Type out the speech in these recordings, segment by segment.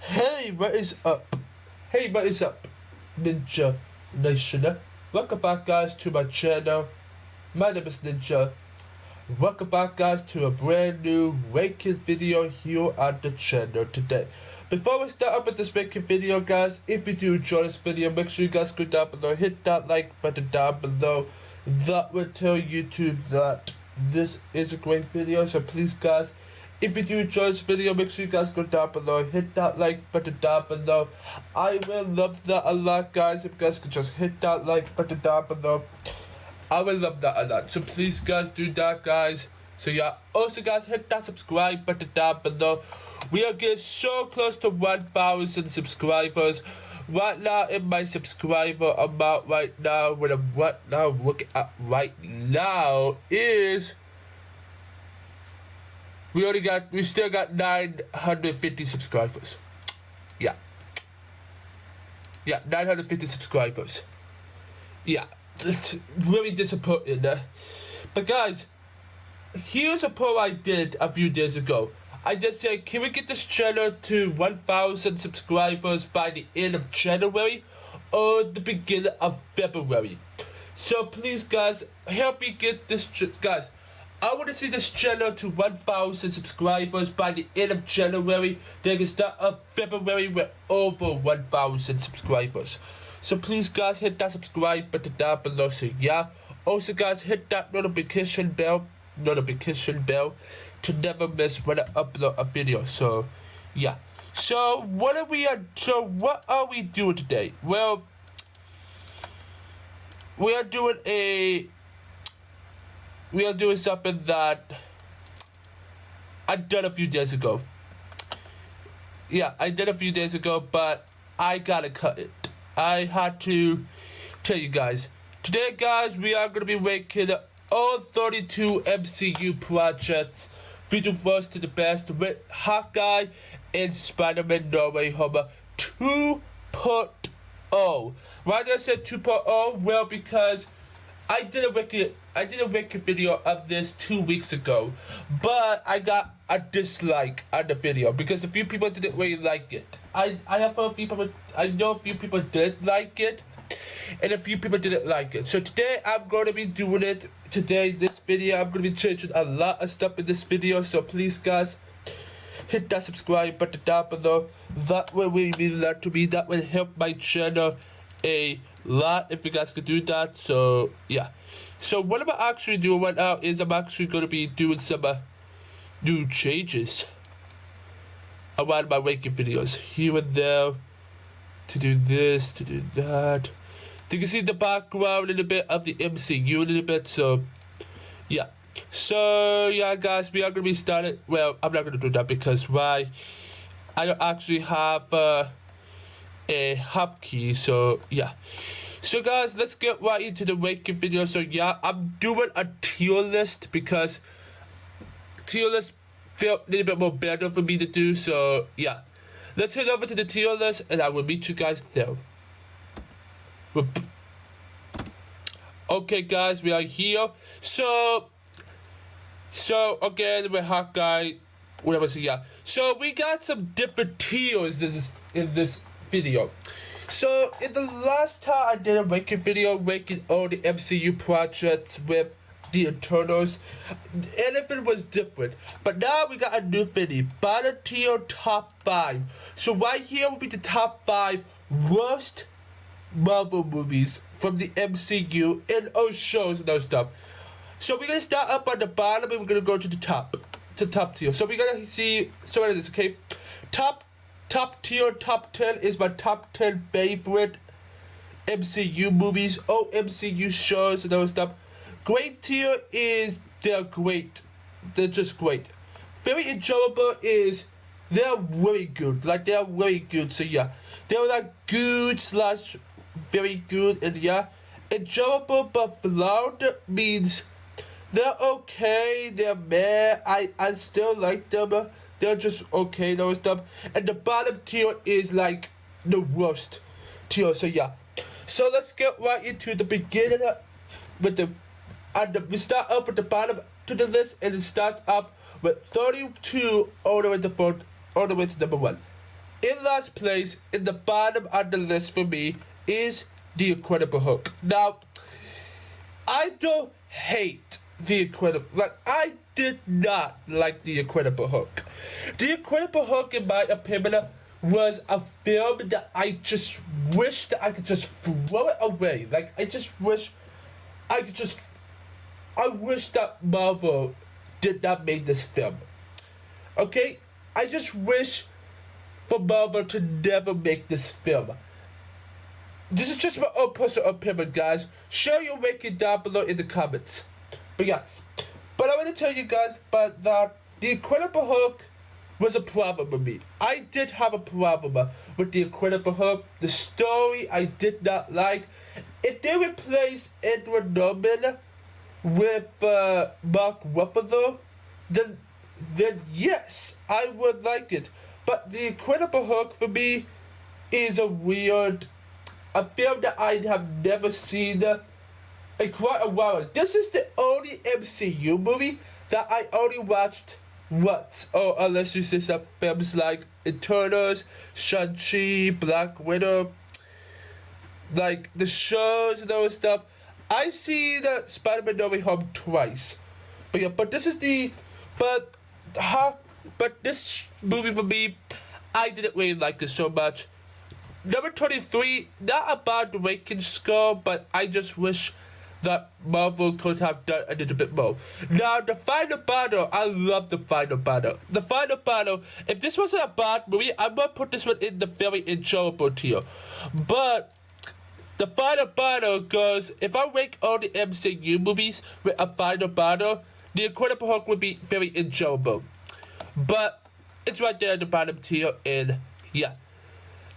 Hey, what is up? Hey, what is up, Ninja Nation? Welcome back, guys, to my channel. My name is Ninja. Welcome back, guys, to a brand new ranking video here on the channel today. Before we start up with this ranking video, guys, if you do enjoy this video, make sure you guys go down below, hit that like button down below. That will tell YouTube that this is a great video, so please, guys, if you do enjoy this video, make sure you guys go down below, hit that like button down below. I will love that a lot, guys, if you guys could just hit that like button down below. I will love that a lot, so please, guys, do that, guys. So yeah, also, guys, hit that subscribe button down below. We are getting so close to 1,000 subscribers. Right now, in my subscriber amount right now, what I'm looking at right now is we still got 950 subscribers. Yeah, 950 subscribers. Yeah, it's really disappointing. But guys, here's a poll I did a few days ago. I just said, can we get this channel to 1,000 subscribers by the end of January or the beginning of February? So please, guys, help me get this, guys. I want to see this channel to 1,000 subscribers by the end of January. Then the start of February with over 1,000 subscribers. So please, guys, hit that subscribe button down below. So yeah. Also, guys, hit that notification bell to never miss when I upload a video. So yeah. So what are we doing today? Well, we are doing something that I did a few days ago. Yeah, I did a few days ago, but I gotta cut it. I had to tell you guys. Today, guys, we are gonna be ranking all 32 MCU projects, from the worst to the best, with Hawkeye and Spiderman No Way Home 2.0. Why did I say 2.0? Well, because I did a ranking video of this 2 weeks ago, but I got a dislike on the video because a few people didn't really like it. I know a few people did like it, and a few people didn't like it. So today I'm going to be doing it. This video, I'm going to be changing a lot of stuff in this video. So please, guys, hit that subscribe button down below. That will really mean a lot to me. That will help my channel a lot if you guys could do that. So yeah. So what I'm actually doing right now is I'm actually going to be doing some new changes around my ranking videos here and there, to do this, to do that. You can see the background a little bit of the MCU a little bit. So yeah. So yeah, guys, we are gonna be started. Well, I'm not gonna do that because I don't actually have a hotkey. So yeah. So guys, let's get right into the ranking video. So yeah, I'm doing a tier list because tier list felt a little bit more better for me to do. So yeah, let's head over to the tier list and I will meet you guys there. Okay, guys, we are here. So again, with Hawkeye, whatever. So yeah, so we got some different tiers in this video. So in the last time I did a ranking video ranking all the MCU projects with the Eternals, anything was different. But now we got a new video, bottom tier top 5. So right here will be the top 5 worst Marvel movies from the MCU and all shows and those stuff. So we're gonna start up on the bottom and we're gonna go to the top tier. So we're gonna see. So what is this? Okay, top tier, top 10 is my top 10 favorite MCU movies, all MCU shows and those stuff. Great tier is they're great. They're just great. Very enjoyable is they're really good. Like they're really good. So yeah, they're like good slash very good, and yeah, enjoyable but flawed means they're okay, they're meh, I still like them, they're just okay, those stuff. And the bottom tier is like the worst tier. So yeah, so let's get right into the beginning with we start up at the bottom to the list and start up with 32 all the way to number 1. In last place, in the bottom of the list for me, is The Incredible Hulk. Now, I don't hate The Incredible... Like, I did not like The Incredible Hulk. The Incredible Hulk, in my opinion, was a film that I just wish that I could just throw it away. Like, I just wish I could just... I wish that Marvel did not make this film. Okay? I just wish for Marvel to never make this film. This is just my own personal opinion, guys. Share your ranking down below in the comments. But yeah. But I want to tell you guys about that The Incredible Hulk was a problem with me. I did have a problem with The Incredible Hulk. The story I did not like. If they replace Edward Norton with Mark Ruffalo, then yes, I would like it. But The Incredible Hulk for me is a film that I have never seen in quite a while. This is the only MCU movie that I only watched once. Oh, unless you see some films like Eternals, Shang-Chi, Black Widow, like the shows and all stuff. I see the Spiderman No Way Home twice. But yeah, but this movie for me, I didn't really like it so much. Number 23, not a bad ranking score, but I just wish that Marvel could have done a little bit more. Now, the final battle, I love the final battle. The final battle, if this wasn't a bad movie, I would put this one in the very enjoyable tier. But the final battle goes, if I rank all the MCU movies with a final battle, The Incredible Hulk would be very enjoyable. But it's right there at the bottom tier, and yeah.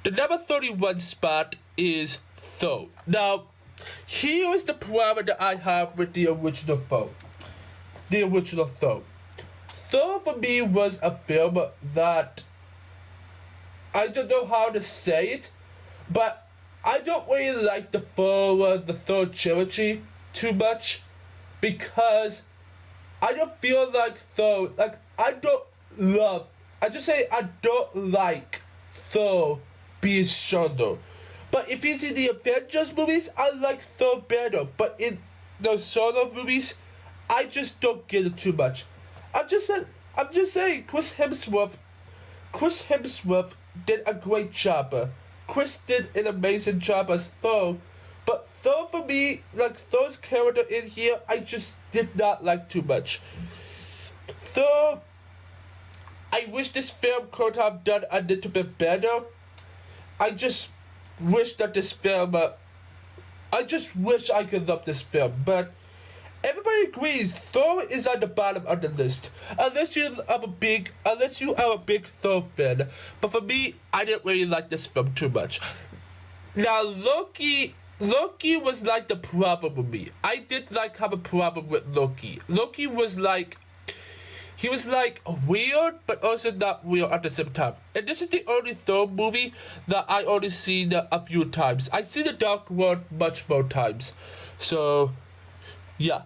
The number 31 spot is Thor. Now, here is the problem that I have with the original Thor. The original Thor. Thor for me was a film that I don't know how to say it, but I don't really like the Thor trilogy too much because I don't feel like Thor, like I don't like Thor being solo. But if you see the Avengers movies, I like Thor better. But in those solo movies, I just don't get it too much. I'm just saying, Chris Hemsworth did a great job. Chris did an amazing job as Thor. But Thor for me, like Thor's character in here, I just did not like too much. Thor, I wish this film could have done a little bit better. I just wish that this film, I just wish I could love this film, but everybody agrees Thor is on the bottom of the list, unless you are a big Thor fan. But for me, I didn't really like this film too much. Now Loki was like the problem with me. I did like have a problem with Loki. Loki was like, he was like weird, but also not weird at the same time. And this is the only Thor movie that I only seen a few times. I see The Dark World much more times. So, yeah.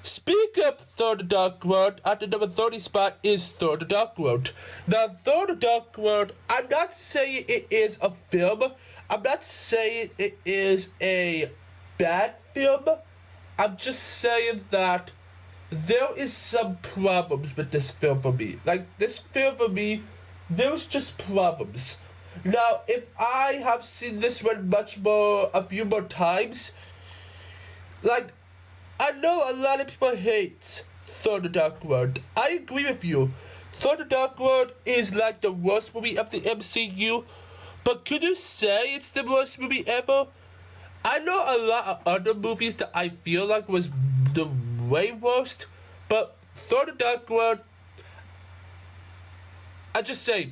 Speak of Thor the Dark World, at the number 30 spot is Thor the Dark World. Now, Thor the Dark World, I'm not saying it is a film. I'm not saying it is a bad film. I'm just saying that there is some problems with this film for me. Like, this film for me, there's just problems. Now, if I have seen this one a few more times, like, I know a lot of people hate Thor the Dark World. I agree with you. Thor the Dark World is like the worst movie of the MCU, but could you say it's the worst movie ever? I know a lot of other movies that I feel like was the way worst, but Thor the Dark World, I just say,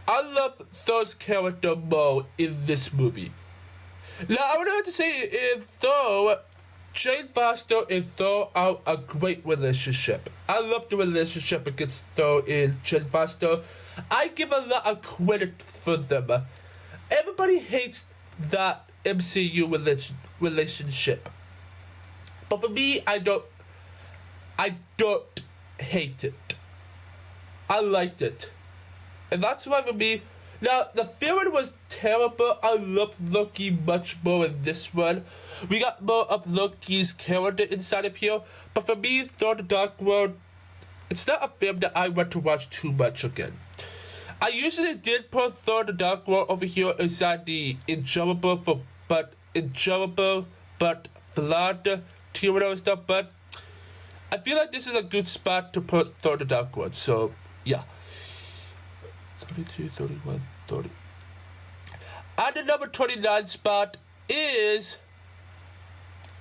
I love Thor's character more in this movie. Now, I would have to say in Thor, Jane Foster and Thor are a great relationship. I love the relationship against Thor and Jane Foster. I give a lot of credit for them. Everybody hates that MCU relationship. But for me, I don't hate it. I liked it. And that's why for me, now the film was terrible. I loved Loki much more in this one. We got more of Loki's character inside of here. But for me, Thor the Dark World, it's not a film that I want to watch too much again. I usually did put Thor the Dark World over here inside the enjoyable but flawed tier and stuff, but I feel like this is a good spot to put Thor the Dark World, so yeah. 32, 31, 30. At the number 29 spot is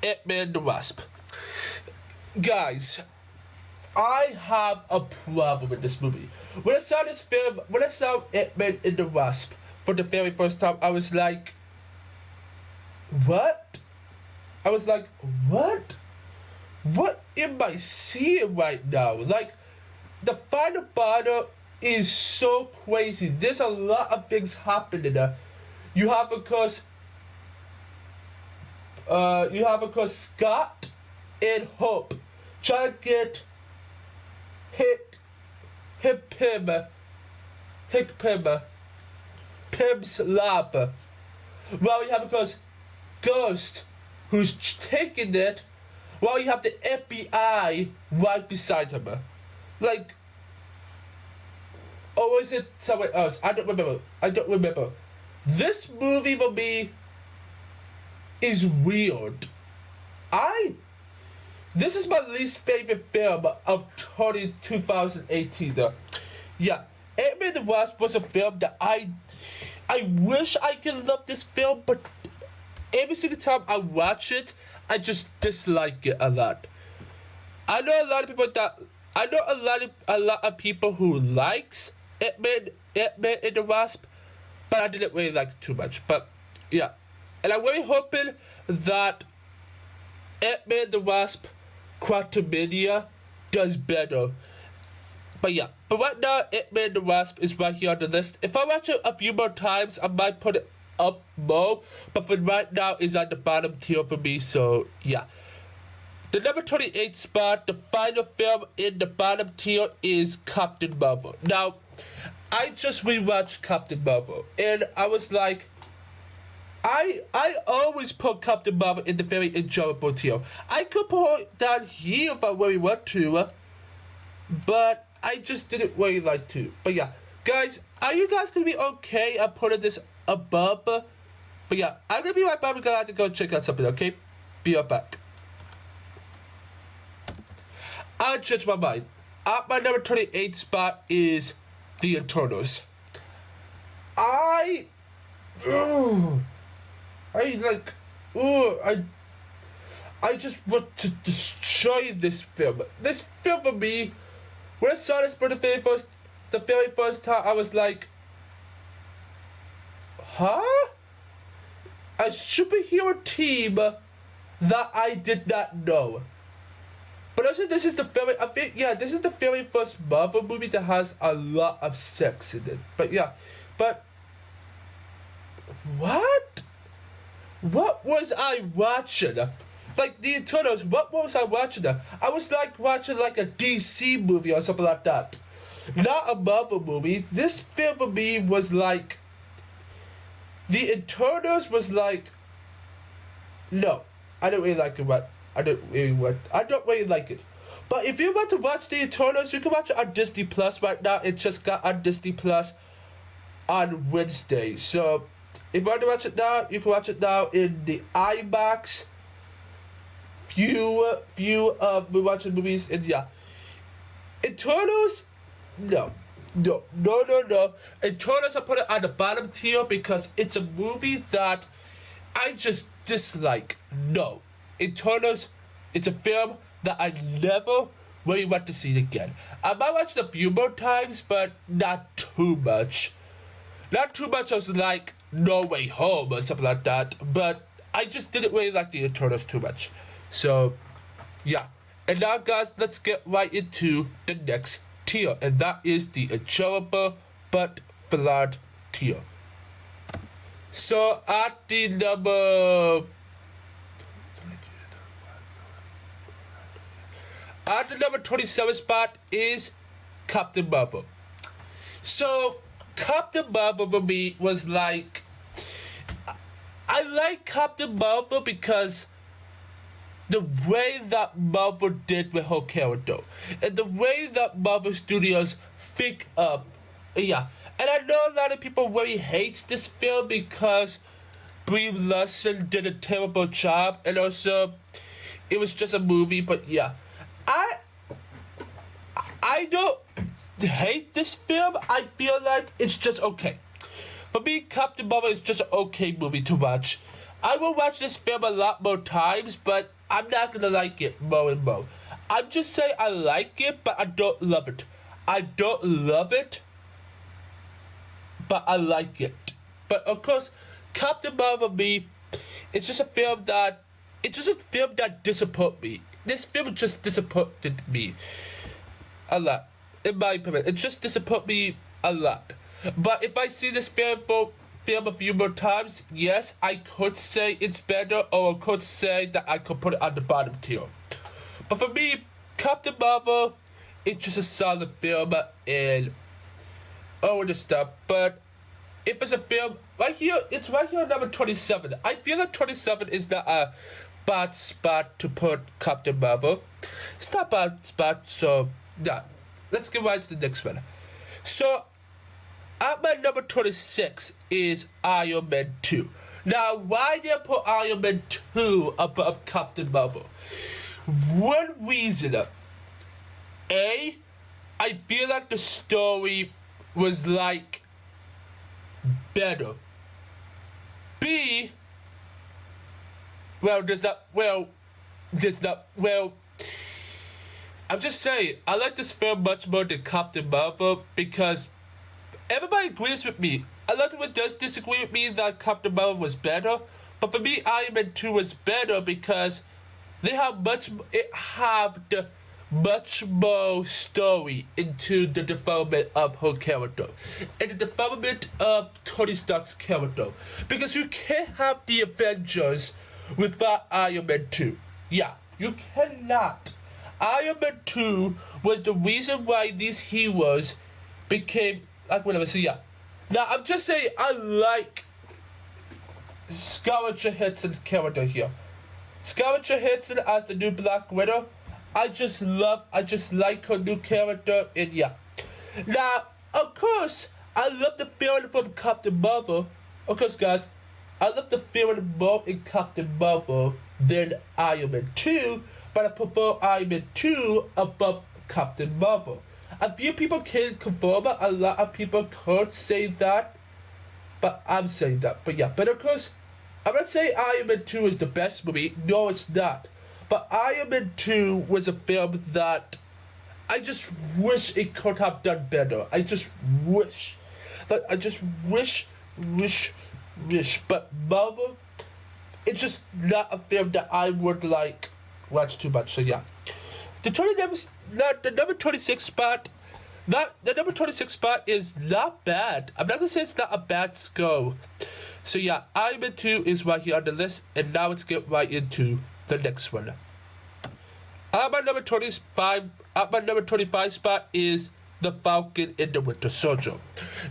Ant-Man the Wasp. Guys, I have a problem with this movie. When I saw this film, when I saw Ant-Man and the Wasp for the very first time, I was like, what? I was like, what? What am I seeing right now? Like, the final battle is so crazy. There's a lot of things happening there. You have, of course, Scott and Hope trying to get Pim's lab. Well, you have, of course, Ghost, who's taking it, while you have the FBI right beside him. Like, or is it somewhere else? I don't remember. This movie for me is weird. This is my least favorite film of 2018. Yeah, Ant-Man the Wasp was a film that I wish I could love this film, but every single time I watch it, I just dislike it a lot. I know a lot of people who likes Ant-Man and the Wasp, but I didn't really like it too much. But yeah, and I'm really hoping that Ant-Man the Wasp Quantumania does better. But yeah, but right now Ant-Man the Wasp is right here on the list. If I watch it a few more times, I might put it up more, but for right now is at the bottom tier for me, so yeah. The number 28 spot, the final film in the bottom tier is Captain Marvel. Now, I just rewatched Captain Marvel, and I was like, I always put Captain Marvel in the very enjoyable tier. I could put it down here if I really want to, but I just didn't really like to. But yeah, guys, are you guys gonna be okay at putting this above? But yeah, I'm gonna be right back because I have to go check out something, okay? Be right back. I changed my mind. At my number 28 spot is The Eternals. I just want to destroy this film. This film for me, when I saw this for the very first time, I was like, huh? A superhero team that I did not know. But also, this is the very first Marvel movie that has a lot of sex in it. But yeah, but what? What was I watching? Like The Eternals, what was I watching? I was like watching like a DC movie or something like that. Not a Marvel movie. This film for me was like, The Eternals was like, no, I don't really like it. I don't really like it. But if you want to watch The Eternals, you can watch it on Disney Plus right now. It just got on Disney Plus on Wednesday. So if you want to watch it now, you can watch it now in the IMAX view of me watching movies. And yeah, Eternals, no. Eternals, I put it on the bottom tier because it's a movie that I just dislike. No. Eternals, it's a film that I never really want to see again. I might watch it a few more times, but not too much. Not too much as like No Way Home or something like that, but I just didn't really like the Eternals too much. So, yeah. And now, guys, let's get right into the next tier, and that is the enjoyable but flawed tier. So, at the number 27 spot is Captain Marvel. So, Captain Marvel for me was like, I like Captain Marvel because the way that Marvel did with her character, and the way that Marvel Studios think up, yeah. And I know a lot of people really hates this film because Brie Larson did a terrible job, and also it was just a movie. But yeah, I don't hate this film. I feel like it's just okay. For me, Captain Marvel is just an okay movie to watch. I will watch this film a lot more times, but I'm not gonna like it more and more. I'm just saying I like it, but I don't love it. I don't love it, but I like it. But of course, Captain Marvel for me, it's just a film that disappointed me. This film just disappointed me a lot. In my opinion, it just disappointed me a lot. But if I see this film a few more times, yes, I could say it's better, or I could say that I could put it on the bottom tier. But for me, Captain Marvel, it's just a solid film and all this stuff. But if it's a film right here, it's right here at number 27. I feel like 27 is not a bad spot to put Captain Marvel. It's not a bad spot, so yeah. Let's get right to the next one. So, at my number 26 is Iron Man 2. Now, why did I put Iron Man 2 above Captain Marvel? One reason. A, I feel like the story was like better. B, I'm just saying, I like this film much more than Captain Marvel because everybody agrees with me. A lot of people does disagree with me that Captain Marvel was better, but for me, Iron Man 2 was better because it have the much more story into the development of her character and the development of Tony Stark's character. Because you can't have the Avengers without Iron Man 2. Yeah, you cannot. Iron Man 2 was the reason why these heroes became like whatever. So yeah. Now I'm just saying I like Scarlett Johansson's character here. Scarlett Johansson as the new Black Widow. I just like her new character, and yeah. Now, of course, I love the feeling from Captain Marvel. Of course, guys, I love the feeling more in Captain Marvel than Iron Man 2, but I prefer Iron Man 2 above Captain Marvel. A few people can confirm it, a lot of people could say that, but I'm saying that. But yeah, but of course, I'm not saying Iron Man 2 is the best movie. No, it's not. But Iron Man 2 was a film that I just wish it could have done better. I just wish. But Marvel, it's just not a film that I would like watch too much. So yeah. The number 26 spot, the number 26 spot is not bad. I'm not gonna say it's not a bad score. So yeah, Iron Man 2 is right here on the list, and now let's get right into the next one. At my number 25 spot is The Falcon and the Winter Soldier.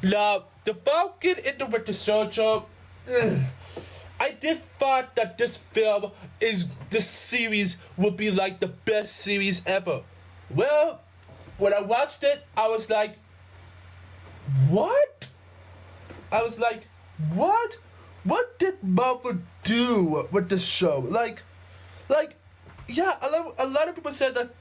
Now, The Falcon and the Winter Soldier, I did thought that this series would be like the best series ever. Well, when I watched it, I was like, what? I was like, what? What did Marvel do with this show? Like, yeah, a lot of people said that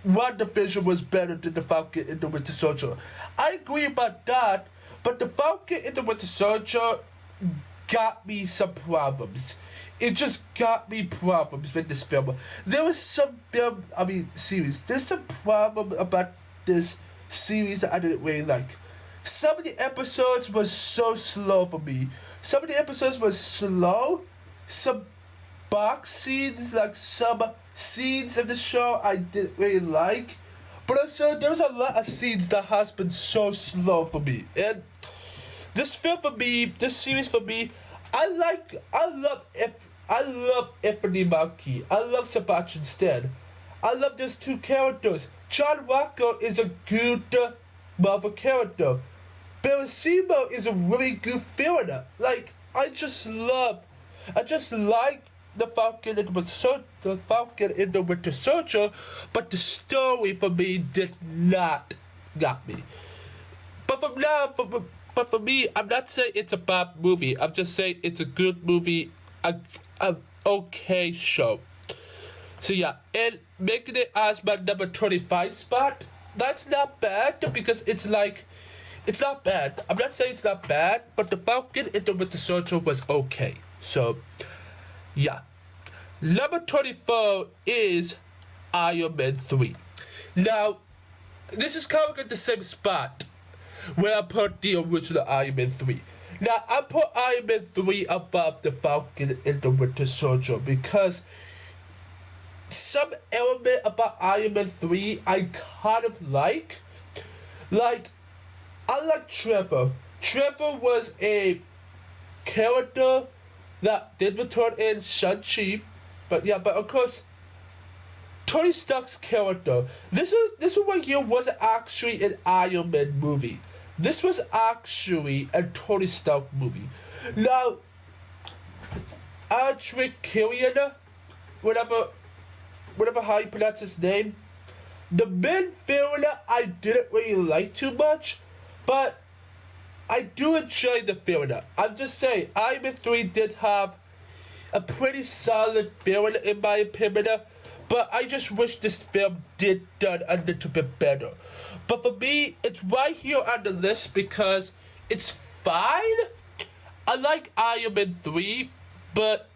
WandaVision was better than The Falcon and the Winter Soldier. I agree about that, but The Falcon and the Winter Soldier got me some problems. It just got me problems with this film. There was some series. There's some problem about this series that I didn't really like. Some of the episodes was so slow for me. Some of the episodes was slow. Some box scenes, like some scenes of the show I didn't really like. But also, there was a lot of scenes that has been so slow for me. And this series for me, I love Anthony Mackie. I love Sebastian Stan. I love those two characters. John Walker is a good Marvel character. Baracimo is a really good villain. Like, I just like the Falcon and the Winter Soldier, but the story for me did not got me. But for me, I'm not saying it's a bad movie. I'm just saying it's a good movie, a okay show. So yeah, and making it as my number 25 spot, that's not bad because it's not bad. I'm not saying it's not bad, but the Falcon and the Winter Soldier was okay. So yeah. Number 24 is Iron Man 3. Now, this is kind of at the same spot where I put the original Iron Man 3. Now, I put Iron Man 3 above the Falcon and the Winter Soldier because some element about Iron Man 3 I kind of like. Like, I like Trevor. Trevor was a character that did return in Shang-Chi. But of course, Tony Stark's character. This one here wasn't actually an Iron Man movie. This was actually a Tony Stark movie. Now, Andre Killian, whatever how you pronounce his name, the main villain I didn't really like too much, but I do enjoy the villain. I'm just saying, Iron Man 3 did have a pretty solid villain in my opinion, but I just wish this film did done a little bit better. But for me, it's right here on the list because it's fine. I like Iron Man 3, but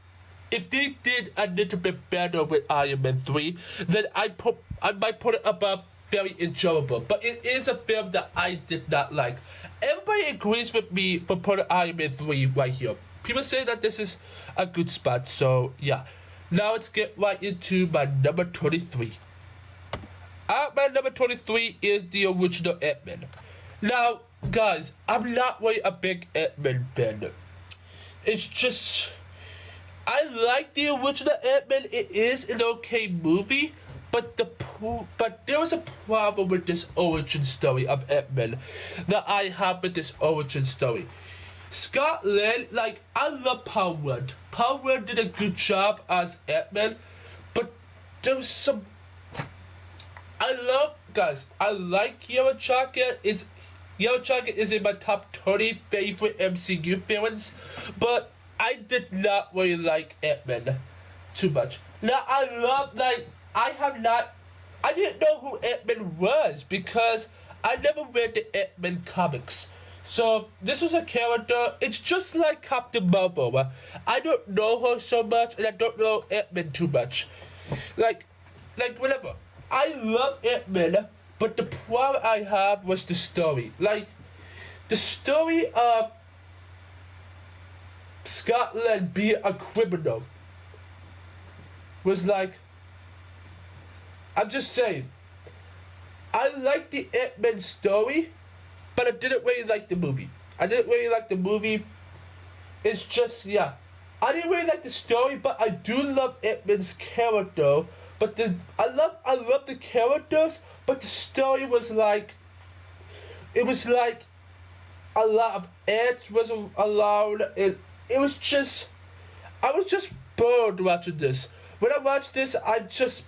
if they did a little bit better with Iron Man 3, then I might put it above very enjoyable. But it is a film that I did not like. Everybody agrees with me for putting Iron Man 3 right here. People say that this is a good spot, so yeah. Now let's get right into my number 23. At my number 23 is the original Ant-Man. Now, guys, I'm not really a big Ant-Man fan. It's just, I like the original Ant-Man. It is an okay movie, but there was a problem with this origin story of Ant-Man that I have with this origin story. Scott Lang, like, I love Paul Rudd. Paul Rudd did a good job as Ant-Man, but there was some... I like Yellow Jacket. Yellow Jacket is in my top 30 favorite MCU villains, but I did not really like Ant-Man too much. Now, I didn't know who Ant-Man was because I never read the Ant-Man comics. So, this was a character, it's just like Captain Marvel. I don't know her so much, and I don't know Ant-Man too much. Like, whatever. I love Ant-Man, but the problem I have was the story. Like, the story of Scott Lang being a criminal was like, I'm just saying, I like the Ant-Man story, but I didn't really like the movie. It's just, yeah. I didn't really like the story, but I do love Ant-Man's character. But I love the characters, but the story was like, it was like a lot of ants wasn't allowed. It was just, I was just bored watching this. When I watched this, I just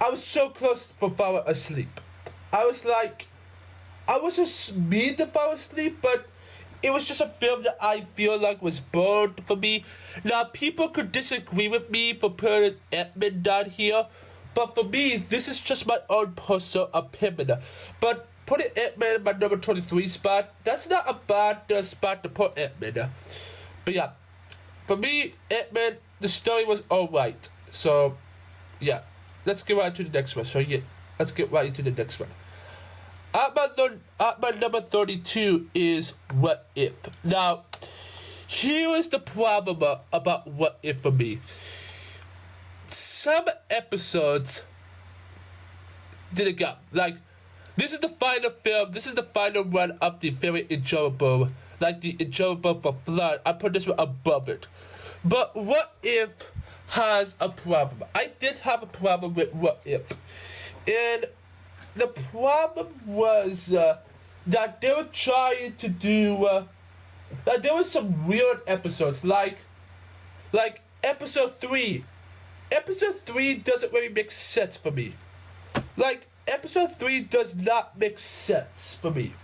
I was so close for falling asleep. I wasn't mean to fall asleep, but it was just a film that I feel like was bored for me. Now, people could disagree with me for putting Ant-Man down here, but for me, this is just my own personal opinion. But putting Ant-Man in my number 23 spot, that's not a bad spot to put Ant-Man. But yeah, for me, Ant-Man, the story was alright. So, yeah. Let's get right into the next one. Let's get right into the next one. At my number 32 is What If. Now, here is the problem about What If for me. Some episodes didn't go. Like, this is the final film. This is the final one of the very enjoyable. Like, the enjoyable but flawed. I put this one above it. But What If has a problem. I did have a problem with What If. And the problem was that they were trying to do that there was some weird episodes like episode 3. Episode 3 doesn't really make sense for me. Like episode 3 does not make sense for me.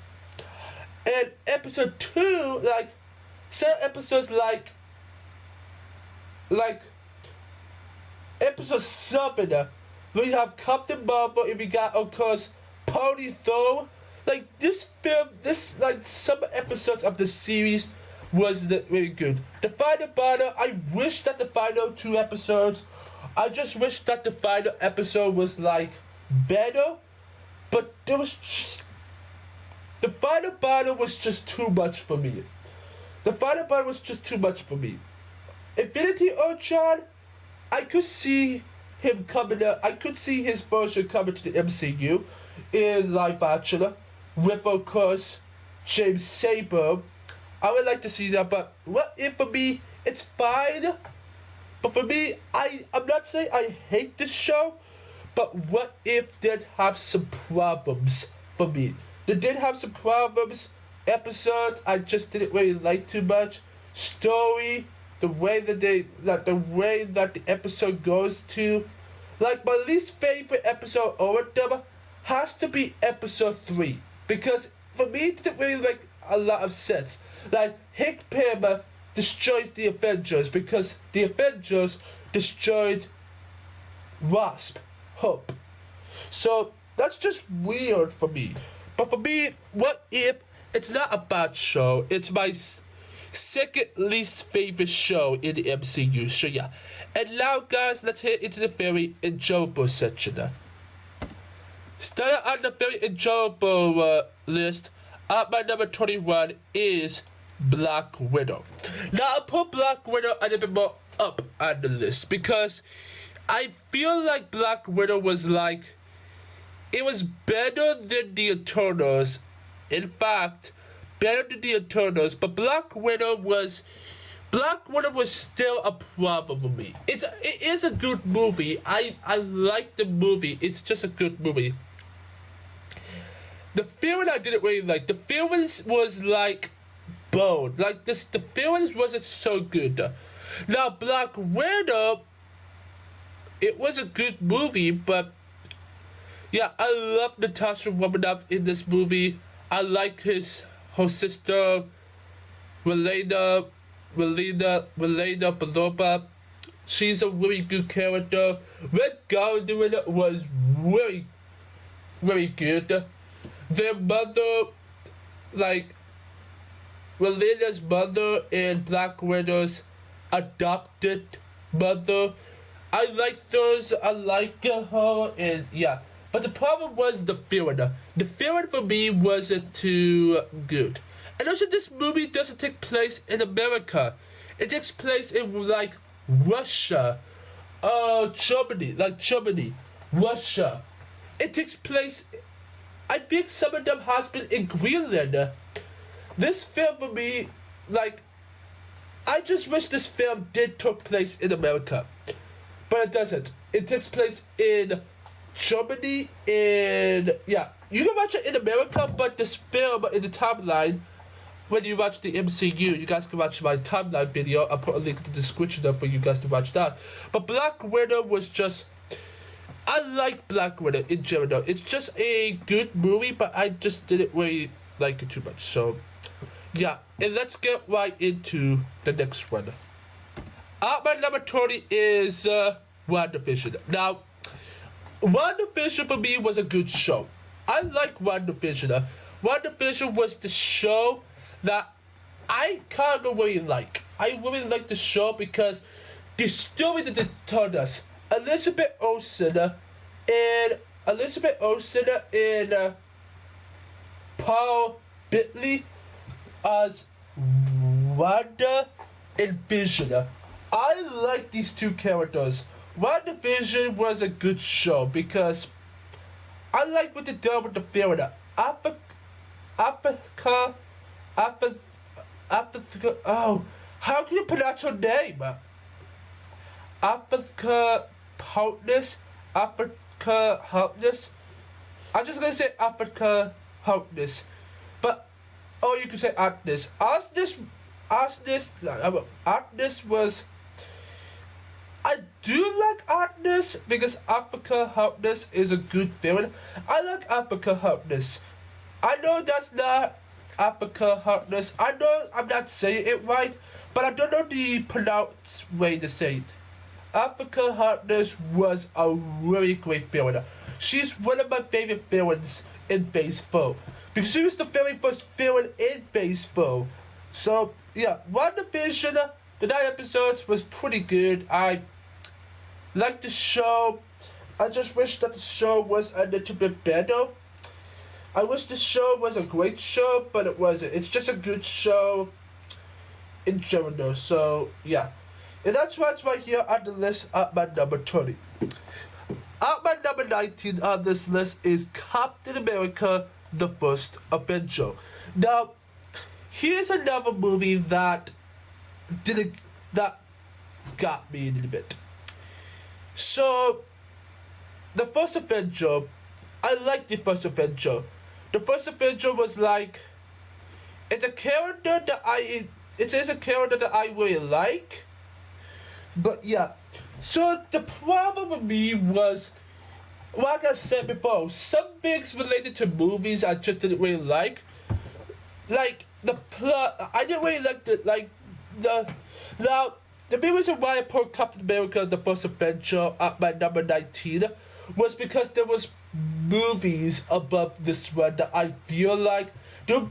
And episode 2, like some episodes like episode 7, we have Captain Marvel and we got, of course, Pony Thor. Like this film, like some episodes of the series was really good. The final battle, I wish that the final 2 episodes, I just wish that the final episode was like better, but there was just, the final battle was just too much for me. The final battle was just too much for me. Infinity Ultron, I could see him coming up. I could see his version coming to the MCU in live action with, of course, James Saber. I would like to see that, but what if for me, it's fine. But for me, I'm not saying I hate this show, but what if did have some problems for me? They did have some problems. Episodes I just didn't really like too much. Story, the way that the episode goes to, like my least favorite episode over them has to be episode 3 because for me it didn't really make a lot of sense. Like Hank Pym destroys the Avengers because the Avengers destroyed Wasp, Hope. So that's just weird for me. But for me, what if it's not a bad show? It's my second least favorite show in the MCU. So yeah. And now guys, let's head into the very enjoyable section. Starting on the very enjoyable list, at my number 21 is Black Widow. Now I put Black Widow a little bit more up on the list because I feel like Black Widow was like, it was better than the Eternals. In fact, better than the Eternals, but Black Widow was still a problem for me. It is a good movie. I like the movie. It's just a good movie. The feeling I didn't really like. The feelings was like bold. Like this, the feelings wasn't so good. Now Black Widow, it was a good movie, but yeah, I love Natasha Romanoff in this movie. I like her sister, Relena Belova. She's a really good character. Red Goldwyn was really, really good. Their mother, like Relena's mother and Black Widow's adopted mother, I like those. I like her, and yeah. But the problem was the feeling. The feeling for me wasn't too good. And also, this movie doesn't take place in America. It takes place in like Russia, Germany, Russia. It takes place. I think some of them has been in Greenland. This film for me, like, I just wish this film did take place in America, but it doesn't. It takes place in Germany, and yeah, you can watch it in America, but this film in the timeline, when you watch the MCU, you guys can watch my timeline video. I'll put a link in the description for you guys to watch that. But Black Widow was just, I like Black Widow in general. It's just a good movie, but I just didn't really like it too much. So yeah, and let's get right into the next one. My number 20 is WandaVision. Now, WandaVision for me was a good show. I like WandaVision. WandaVision was the show that I kind of really like. I really like the show because the story that they told us, Elizabeth Olsen and Paul Bettany as Wanda and Vision. I like these two characters. WandaVision was a good show because I like what they did with the film. Oh, how can you pronounce her name? Africa Helpless. I'm just gonna say Africa Harkness, but or you could say Artness. Artness was. I do like Artness because Africa Harkness is a good villain. I like Africa Harkness. I know that's not Africa Harkness. I know I'm not saying it right, but I don't know the pronounced way to say it. Africa Harkness was a really great villain. She's one of my favorite villains in Phase 4. Because she was the very first villain in Phase 4. So, yeah, WandaVision, the 9 episodes was pretty good. I liked the show. I just wish that the show was a little bit better. I wish the show was a great show, but it wasn't. It's just a good show in general. So, yeah. And that's what's right here on the list at my number 20. At my number 19 on this list is Captain America, the First Avenger. Now, here's another movie that got me a little bit. So, the First Avenger, I like the First Avenger. The First Avenger was like, it is a character that I really like. But yeah, so the problem with me was, like I said before, some things related to movies I just didn't really like. Like the plot, I didn't really like the main reason why I put Captain America: The First Avenger at my number 19 was because there was movies above this one that I feel like so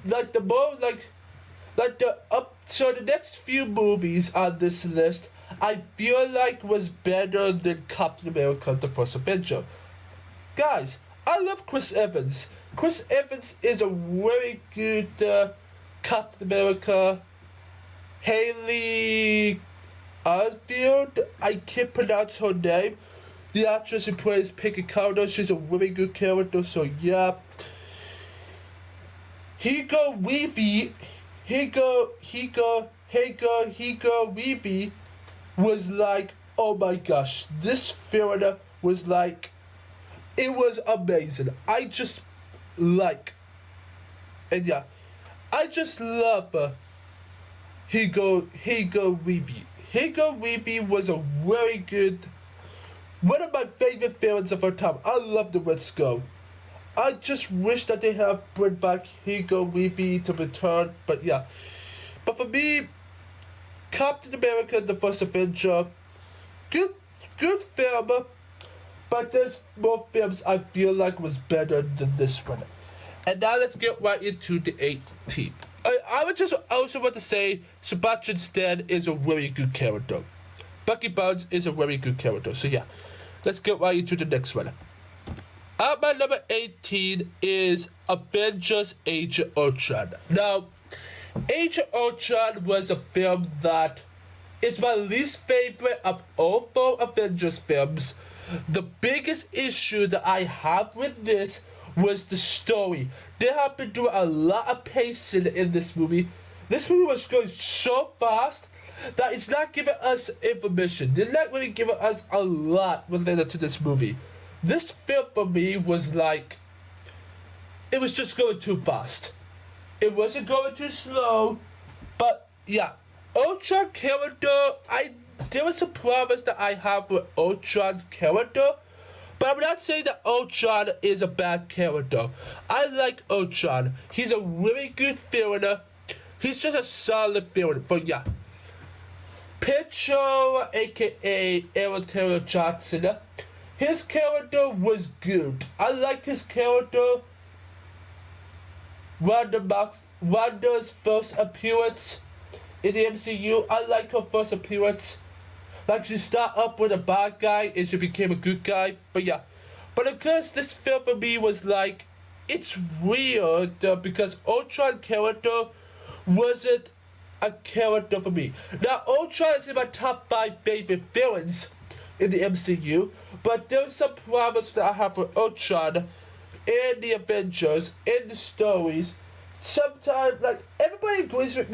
the next few movies on this list I feel like was better than Captain America: The First Avenger. Guys, I love Chris Evans. Chris Evans is a very good Captain America. Haley Osfield, I can't pronounce her name. The actress who plays Peggy Carter, she's a really good character, so yeah. Higo Weavy was like, oh my gosh, this film was like, it was amazing. I just love Higo Weavy. Higo Weavy was a very good, one of my favorite villains of our time. I love the Red Skull. I just wish that they have brought back Higo Weavy to return, but yeah. But for me, Captain America: The First Avenger, good film, but there's more films I feel like was better than this one. And now let's get right into the 18th. I would just also want to say Sebastian Stan is a very good character. Bucky Barnes is a very good character. So yeah, let's get right into the next one. At my number 18 is Avengers: Age of Ultron. Now, Age of Ultron was a film that is my least favorite of all 4 Avengers films. The biggest issue that I have with this was the story. They have been doing a lot of pacing in this movie. This movie was going so fast that it's not giving us information. They're not really giving us a lot related to this movie. This film for me was like, it was just going too fast. It wasn't going too slow, but yeah. Ultron character, there was some problems that I have with Ultron's character, but I'm not saying that Ultron is a bad character. I like Ultron. He's a really good villain. He's just a solid villain. For yeah. Pietro, aka Aaron Taylor Johnson, his character was good. I like his character. Wanda's first appearance in the MCU, I like her first appearance. Like, she started up with a bad guy and she became a good guy. But yeah. But of course, this film for me was like, it's weird because Ultron character wasn't a character for me. Now, Ultron is in my top 5 favorite villains in the MCU. But there's some problems that I have with Ultron in the Avengers, in the stories. Sometimes, like, everybody agrees with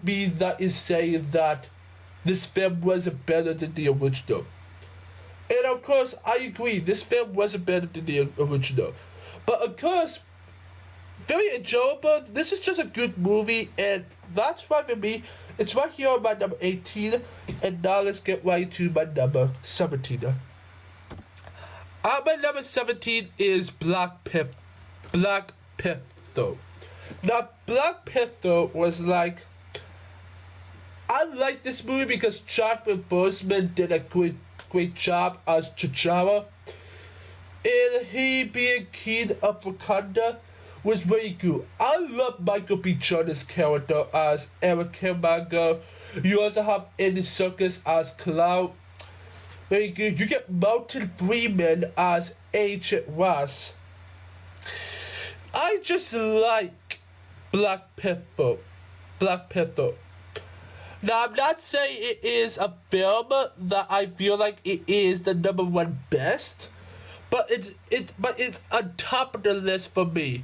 me that is saying that this film wasn't better than the original. And of course, I agree, this film wasn't better than the original. But of course, very enjoyable. This is just a good movie, and that's why for me, it's right here on my number 18. And now let's get right to my number 17. My number 17 is Black Panther. Now, Black Panther was like, I like this movie because Chadwick Boseman did a great job as T'Challa. And he being king of Wakanda was very good. I love Michael B. Jordan's character as Eric Killmonger. You also have Andy Serkis as Cloud. Very good. You get Martin Freeman as Agent Ross. I just like Black Panther. Now, I'm not saying it is a film that I feel like it is the number one best, but it's on top of the list for me.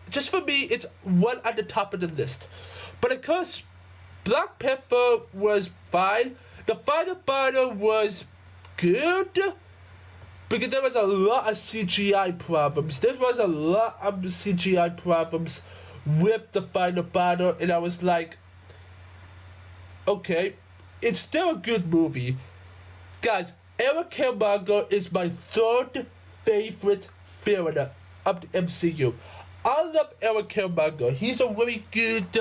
Just for me, it's one at the top of the list. But of course, Black Panther was fine. The final battle was good because there was a lot of CGI problems. There was a lot of CGI problems with the final battle, and I was like, okay, it's still a good movie. Guys, Eric Killmonger is my third favorite villain of the MCU. I love Eric Killmonger. He's a really good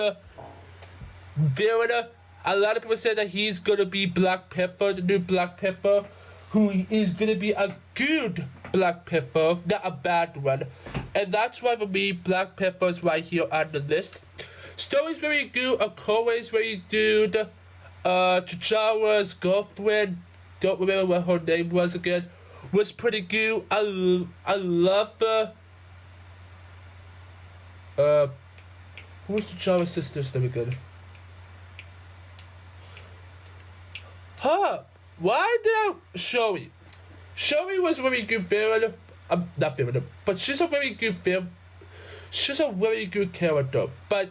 villain. A lot of people say that he's gonna be Black Panther, the new Black Panther, who is gonna be a good Black Panther, not a bad one. And that's why for me, Black Panther is right here on the list. Story's very good, Okoye's very good. T'Challa's girlfriend, don't remember what her name was again, was pretty good. I love who's T'Challa's sister's name again? Why did I... Shuri. Shuri was a very good villain. Not villain, but she's a very good film. She's a very good character. But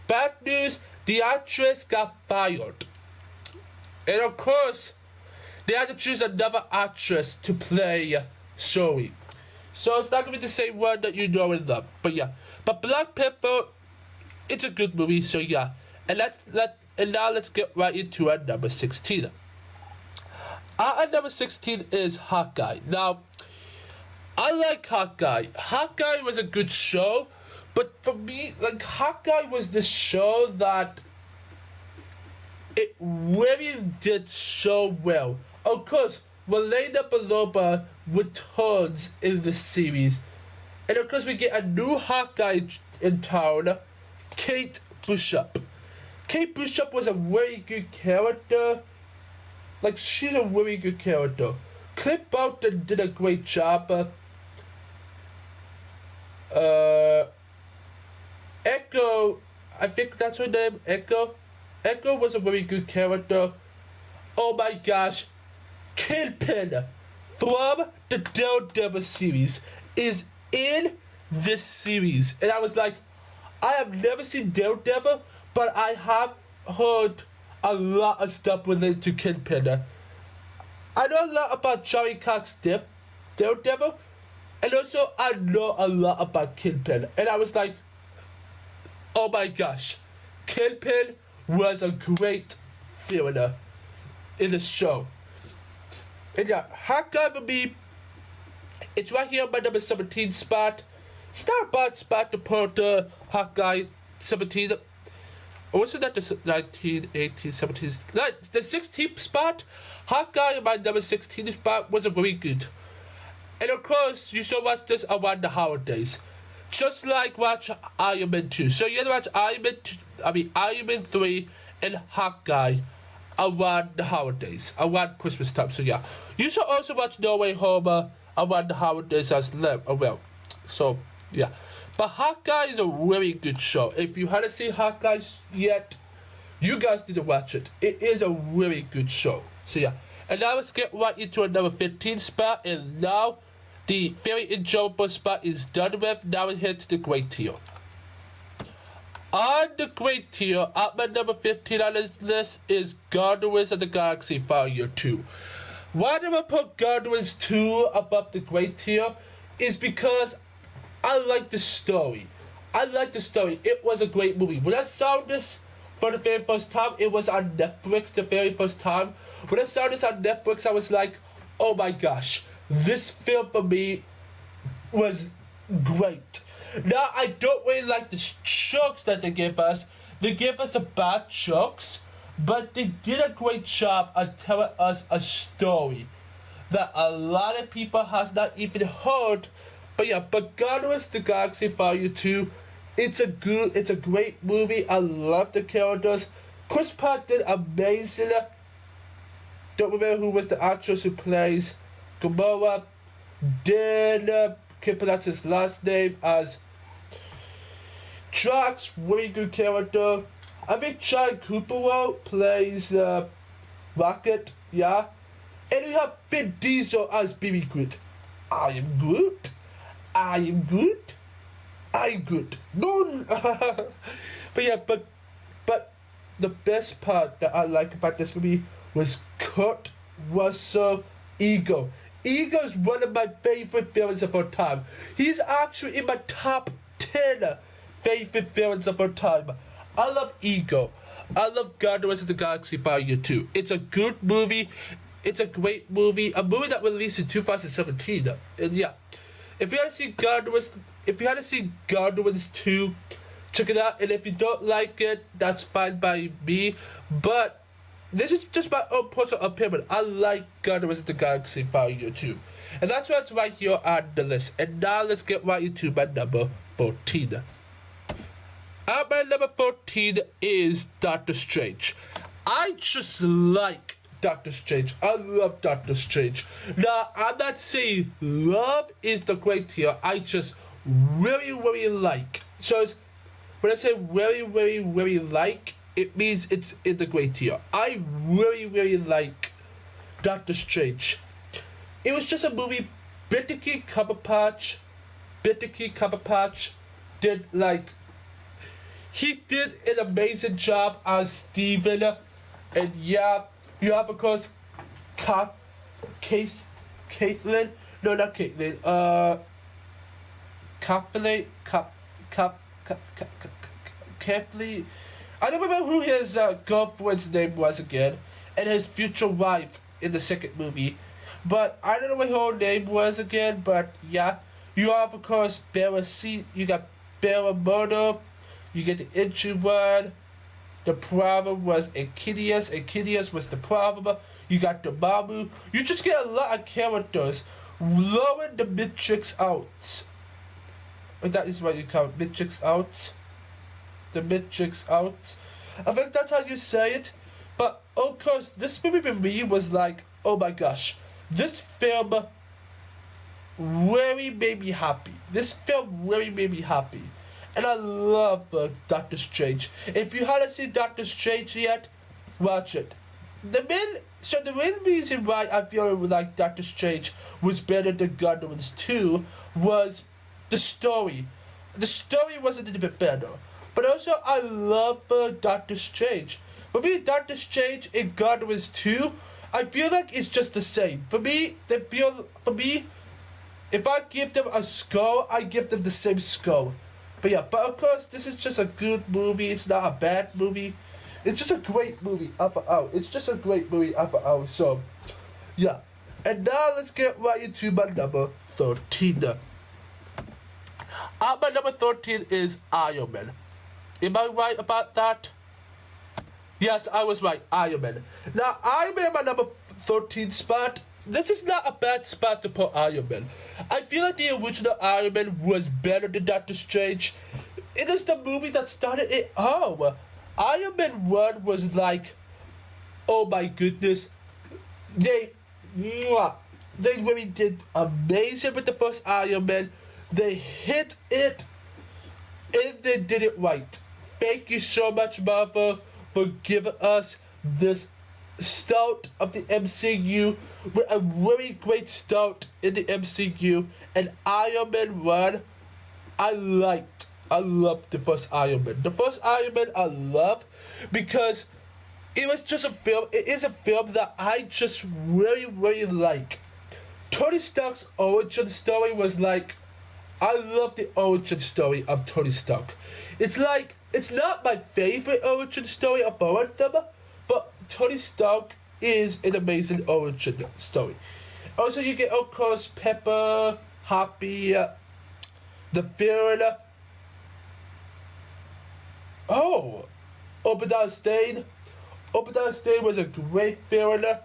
bad news, the actress got fired. And of course, they had to choose another actress to play Shuri. So it's not gonna be the same one that you know and love. But yeah. But Black Panther, it's a good movie, so yeah. And now let's get right into our number 16. Our number 16 is Hawkeye. Now, I like Hawkeye. Hawkeye was a good show, but for me, like, Hawkeye was the show that it really did so well. Of course, Elena Belova returns in the series. And of course, we get a new Hawkeye in town, Kate Bishop. Kate Bishop was a very good character. Like, she's a very good character. Clint Barton did a great job. Echo, I think that's her name, Echo. Echo was a very good character. Oh my gosh. Kingpin from the Daredevil series is in this series. And I was like, I have never seen Daredevil, but I have heard a lot of stuff related to Kingpin. I know a lot about Charlie Cox Daredevil, and also I know a lot about Kingpin. And I was like, oh my gosh, Kingpin was a great villain in the show. And yeah, Hawkeye for me, it's right here on my number 17 spot. It's not a bad spot to put Hawkeye 17. Or was it not the 19, 18, 17? Like, the 16th spot, Hawkeye, my number 16 spot, was a very good. And of course, you should watch this around the holidays. Just like watch Iron Man 2. So you have to watch Iron Man 3 and Hawkeye around the holidays, around Christmas time. So yeah, you should also watch No Way Home around the holidays as well. So yeah, but Hawkeye is a really good show. If you haven't seen Hawkeye yet, you guys need to watch it. It is a really good show. So yeah, and now let's get right into another 15 spot. And now the very enjoyable spot is done with. Now we head to the great tier. On the great tier, at my number 15 on this list is Guardians of the Galaxy Volume 2. Why do I put Guardians 2 above the great tier? Is because I like the story. I like the story. It was a great movie. When I saw this for the very first time, it was on Netflix the very first time. When I saw this on Netflix, I was like, oh my gosh, this film for me was great. Now, I don't really like the jokes that they give us. They give us a bad jokes, but they did a great job of telling us a story that a lot of people has not even heard. But yeah, but Guardians of the Galaxy Volume 2, it's a great movie. I love the characters. Chris Pratt did amazing. Don't remember who was the actress who plays Gamora. Then can't pronounce his last name as Drax, really good character. I think Chad Cooper plays Rocket, yeah. And you have Vin Diesel as Baby Groot. I am Groot. I am Groot. I'm good. No, but yeah, but the best part that I like about this movie was Kurt Russell Ego. Ego is one of my favorite villains of all time. He's actually in my top 10 favorite villains of all time. I love Ego. I love Guardians of the Galaxy Volume 2. It's a good movie. It's a great movie. A movie that released in 2017. And yeah, if you haven't seen Guardians 2, check it out. And if you don't like it, that's fine by me. But this is just my own personal opinion. I like Guardians of the Galaxy Volume 2. And that's what's right here on the list. And now let's get right into my number 14. At my number 14 is Doctor Strange. I just like Doctor Strange. I love Doctor Strange. Now, I'm not saying love is the great tier. I just really, really like. So when I say really, really, really like, it means it's in the great tier. I really, really like Doctor Strange. It was just a movie. Benedict Cumberbatch did like. He did an amazing job as Steven. And yeah, you have of course Caitlin. No, not Caitlin. Carefully. I don't remember who his girlfriend's name was again, and his future wife in the second movie. But I don't know what her name was again. But yeah, you have of course Bella C. You got Bella Murder. You get the entry word. The problem was Enkidius. Enkidius was the problem. You got the Mamu. You just get a lot of characters. Lowering the Matrix out. That is what you call it. Matrix out. The Matrix out. I think that's how you say it. But of course, this movie for me was like, oh my gosh. This film really made me happy. And I love Doctor Strange. If you haven't seen Doctor Strange yet, watch it. The main reason why I feel like Doctor Strange was better than Guardians 2 was the story. The story was a little bit better. But also, I love Doctor Strange. For me, Doctor Strange and Guardians 2, I feel like it's just the same. For me, if I give them a score, I give them the same score. But yeah, but of course, this is just a good movie. It's not a bad movie. It's just a great movie up and out. So, yeah. And now let's get right into my number 13. My number 13 is Iron Man. Am I right about that? Yes, I was right. Iron Man. Now, Iron Man, my number 13 spot. This is not a bad spot to put Iron Man. I feel like the original Iron Man was better than Doctor Strange. It is the movie that started it all. Iron Man 1 was like, oh my goodness. They really did amazing with the first Iron Man. They hit it, and they did it right. Thank you so much, Marvel, for giving us this start of the MCU with a really great start in the MCU. And Iron Man 1, I loved the first Iron Man. The first Iron Man I love because it was just a film. It is a film that I just really, really like. Tony Stark's origin story was like, I love the origin story of Tony Stark. It's like, it's not my favorite origin story of all of them, but Tony Stark is an amazing origin story. Also, you get, of course, Pepper, Happy, the villain. Oh, Obadiah Stane. Obadiah Stane was a great villain.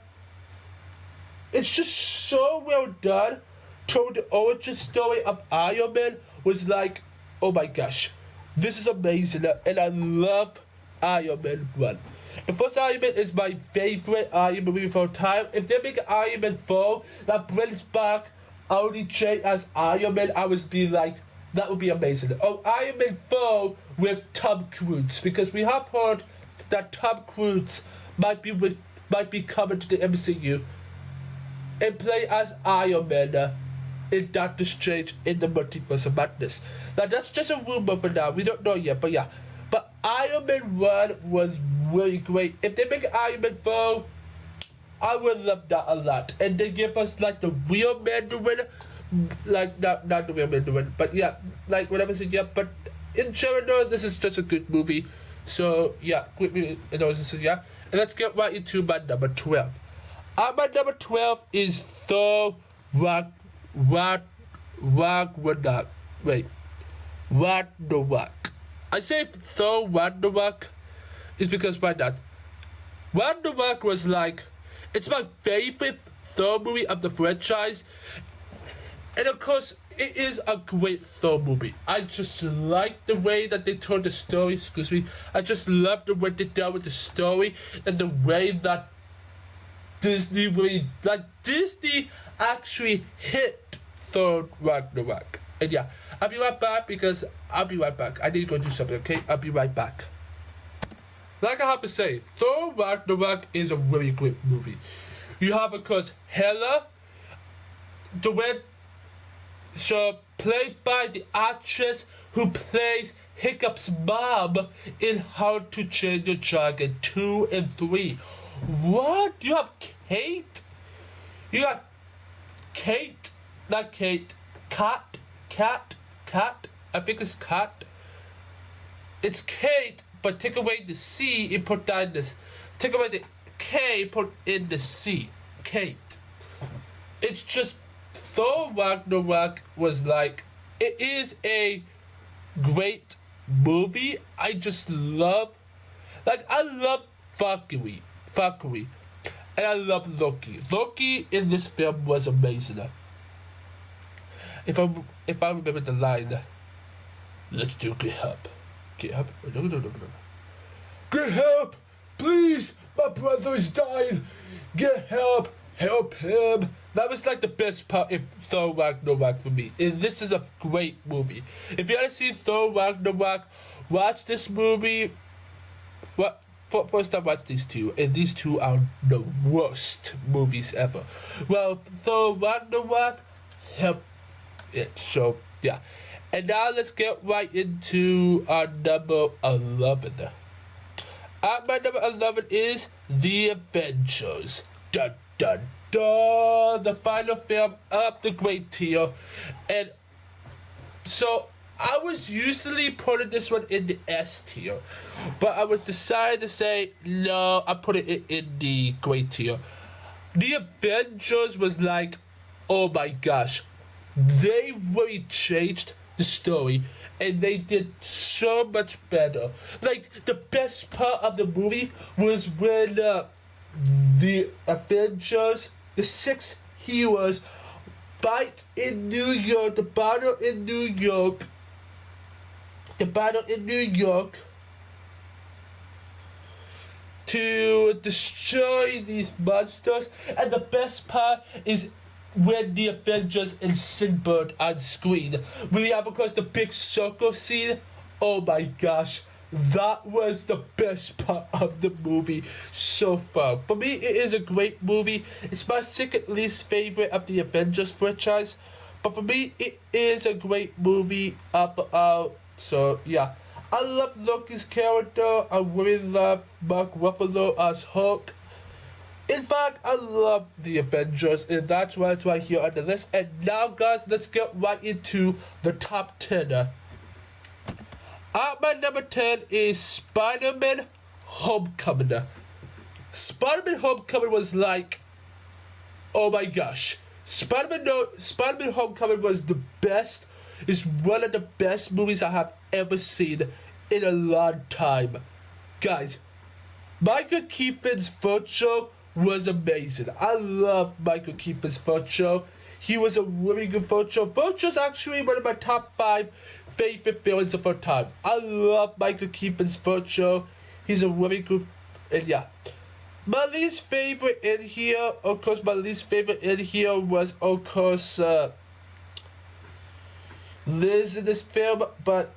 It's just so well done. Told the origin story of Iron Man was like, oh my gosh, this is amazing, and I love Iron Man 1. The first Iron Man is my favorite Iron Man movie of all time. If they make Iron Man 4 that brings back Only J as Iron Man, I would be like, that would be amazing. Oh, Iron Man 4 with Tom Cruise, because we have heard that Tom Cruise might be coming to the MCU and play as Iron Man in Doctor Strange in the Multiverse of Madness. Now that's just a rumor for now. We don't know yet, but yeah. But Iron Man 1 was really great. If they make Iron Man 4, I would love that a lot. And they give us like the real Mandarin, like not the real Mandarin, but yeah, like whatever. So yeah, but in general, this is just a good movie. So yeah, great movie. Yeah. And let's get right into my number 12. My number 12 is Thor Ragnarok. I say Thor Ragnarok is because why not? Ragnarok was like, it's my favorite Thor movie of the franchise. And of course, it is a great Thor movie. I just like the way that they told the story, I just love the way they dealt with the story and the way that Disney actually hit Thor Ragnarok. And yeah, I'll be right back because I need to go do something, okay? I'll be right back. Like I have to say, Thor Ragnarok is a really great movie. You have, of course, Hela, played by the actress who plays Hiccup's mom in How to Train Your Dragon 2 and 3. What? You have Kate? You got Kate, not Kate, Cat, I think it's Cat. It's Kate, but take away the C and put down this. Take away the K, put in the C. Kate. It's just, Thor Ragnarok was like, it is a great movie. I just love, I love Valkyrie, and I love Loki. Loki in this film was amazing. If I remember the line, let's do get help. Get help? No. Get help! Please! My brother is dying! Get help! Help him! That was like the best part in Thor Ragnarok for me. And this is a great movie. If you haven't seen Thor Ragnarok, watch this movie. First time watch these two, and these two are the worst movies ever. Well, Thor Ragnarok helped it. So yeah. And now let's get right into our number 11. My number 11 is The Avengers. Dun dun dun! The final film of the great tier. And so I was usually putting this one in the S tier, but I was decided to say no, I put it in the great tier. The Avengers was like, oh my gosh, they really changed the story and they did so much better. Like, the best part of the movie was when the Avengers, the 6 heroes, fight in New York, the battle in New York to destroy these monsters. And the best part is when the Avengers and Sinbad on screen. We have, of course, the big circle scene. Oh my gosh, that was the best part of the movie so far. For me, it is a great movie. It's my second least favorite of the Avengers franchise, but for me, it is a great movie. So yeah, I love Loki's character. I really love Mark Ruffalo as Hulk. In fact, I love the Avengers, and that's why it's right here on the list. And now, guys, let's get right into the top 10. At my number 10 is Spiderman Homecoming. Spiderman Homecoming was like, oh my gosh. Spiderman Homecoming was the best. It's one of the best movies I have ever seen in a long time. Guys, Michael Keaton's Virtual was amazing. I love Michael Keaton's Virtual. He was a really good Virtual. Virtual's actually one of my top 5 favorite villains of all time. I love Michael Keaton's Virtual. He's a really good, and yeah. My least favorite in here, of course, was, of course, Liz in this film, but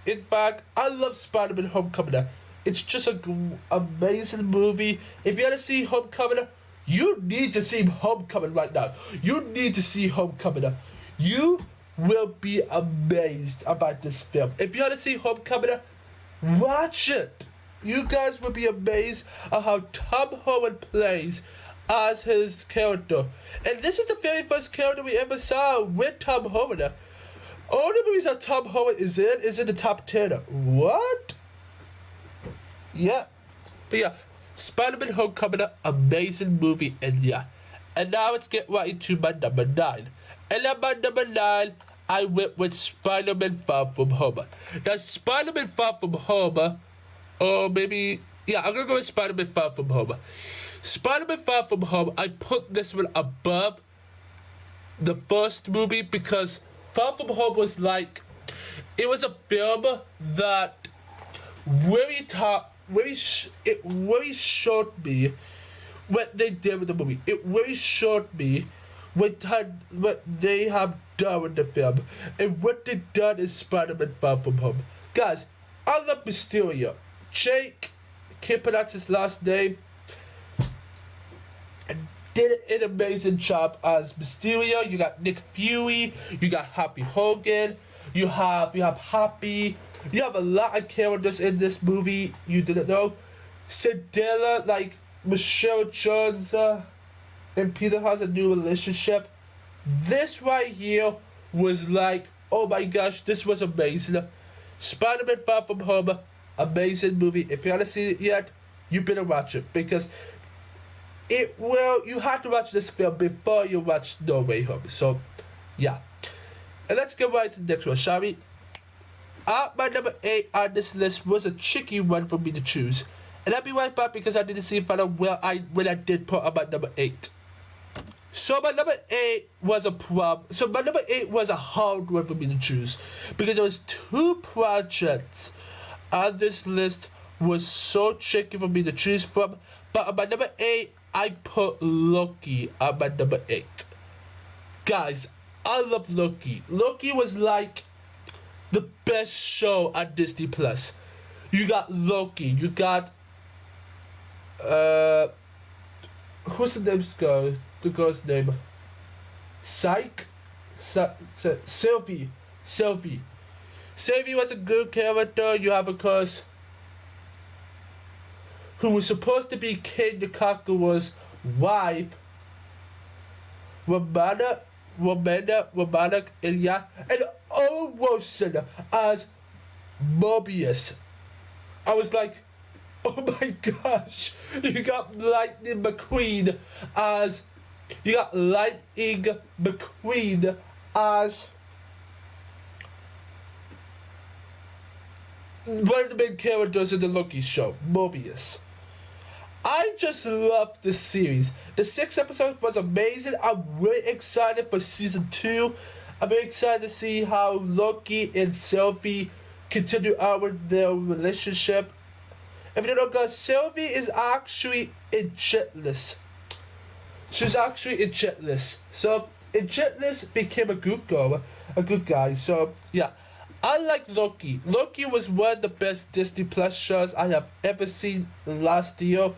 in fact, I love Spider-Man Homecoming. It's just an amazing movie. If you want to see Homecoming, you need to see Homecoming right now. You need to see Homecoming. You will be amazed about this film. If you want to see Homecoming, watch it. You guys will be amazed at how Tom Holland plays as his character. And this is the very first character we ever saw with Tom Holland. All the movies that Tom Holland is in the top 10. What? Yeah. But yeah, Spider-Man Homecoming, amazing movie, and yeah. And now let's get right into my number 9. And at my number 9, I went with Spider-Man Far From Home. Now, Spider-Man Far From Home, or maybe, yeah, I'm gonna go with Spider-Man Far From Home. Spider-Man Far From Home, I put this one above the first movie because Far From Home was like, it was a film that it really showed me what they did with the movie. It really showed me what they have done with the film and what they done in Spider-Man Far From Home. Guys, I love Mysterio. Jake, can't pronounce his last name, did an amazing job as Mysterio. You got Nick Fury, you got Happy Hogan, you have Happy. You have a lot of characters in this movie you didn't know. Cinderella, like Michelle Jones and Peter has a new relationship. This right here was like, oh my gosh, this was amazing. Spider-Man Far From Home, amazing movie. If you haven't seen it yet, you better watch it because you have to watch this film before you watch No Way Home. So, yeah. And let's get right to the next one, shall we? My number 8 on this list was a tricky one for me to choose. And I'll be right back because I didn't see if I know when I did put on my number 8. So my number 8 was a problem. So my number 8 was a hard one for me to choose because there was 2 projects on this list was so tricky for me to choose from. But on my number 8, I put Loki on my number 8. Guys, I love Loki. Loki was like the best show on Disney Plus. You got Loki. You got who's the name girl? The girl's name? Sylvie. Sylvie was a good character. You have, of course, who was supposed to be King the Conqueror's wife, Romana, and yeah, and Owen Wilson as Mobius. I was like, oh my gosh, you got Lightning McQueen as one of the main characters in the Loki show, Mobius. I just love this series. The 6 episodes was amazing. I'm really excited for season 2. I'm very excited to see how Loki and Sylvie continue on with their relationship. If you don't know, guys, Sylvie is actually in Jetless. She's actually in Jetless. So, in Jetless became a good girl, a good guy. So, yeah. I like Loki. Loki was one of the best Disney Plus shows I have ever seen last year.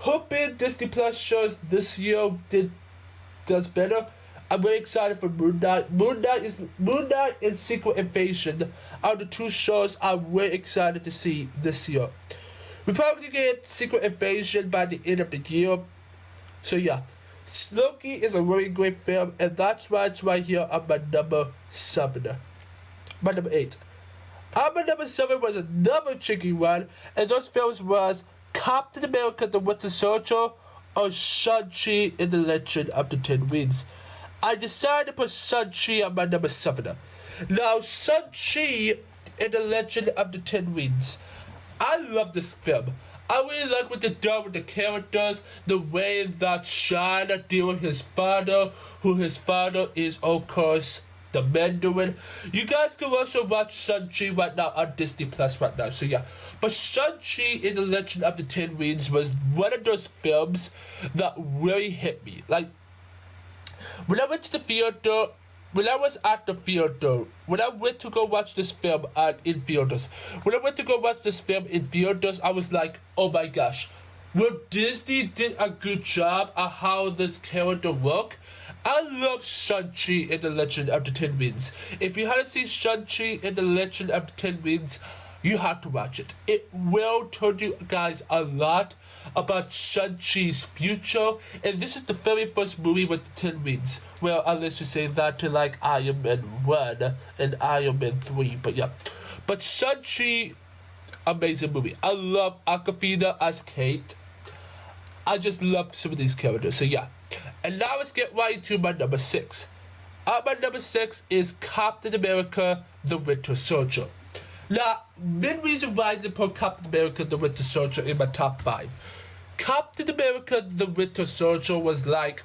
Hoping Disney Plus shows this year does better. I'm very excited for Moon Knight. Moon Knight and Secret Invasion are the two shows I'm very excited to see this year. We probably get Secret Invasion by the end of the year. So yeah, Loki is a really great film, and that's why it's right here on my number 7. My number 8. My number 7 was another tricky one, and those films was Captain America: The Winter Soldier or Shang-Chi and the Legend of the Ten Rings. I decided to put Shang-Chi on my number 7. Now, Shang-Chi and the Legend of the Ten Rings. I love this film. I really like what they done with the characters, the way that China deal with his father, who his father is, of course, the Mandarin. You guys can also watch Shang-Chi right now on Disney Plus right now, so yeah. But Shang-Chi in the Legend of the Ten Rings was one of those films that really hit me. Like, when I went to the theater, when I was at the theater, when I went to go watch this film in theaters, I was like, oh my gosh, well, Disney did a good job of how this character worked. I love Shang-Chi and the Legend of the Ten Rings. If you haven't seen Shang-Chi and the Legend of the Ten Rings, you have to watch it. It will tell you guys a lot about Shang-Chi's future, and this is the very first movie with the Ten Rings. Well, unless you say that to like Iron Man 1 and Iron Man 3, but yeah. But Shang-Chi, amazing movie. I love Awkwafina as Kate. I just love some of these characters, so yeah. And now let's get right into my number 6. My number 6 is Captain America: The Winter Soldier. Now, main reason why I didn't put Captain America: The Winter Soldier in my top 5. Captain America: The Winter Soldier was like,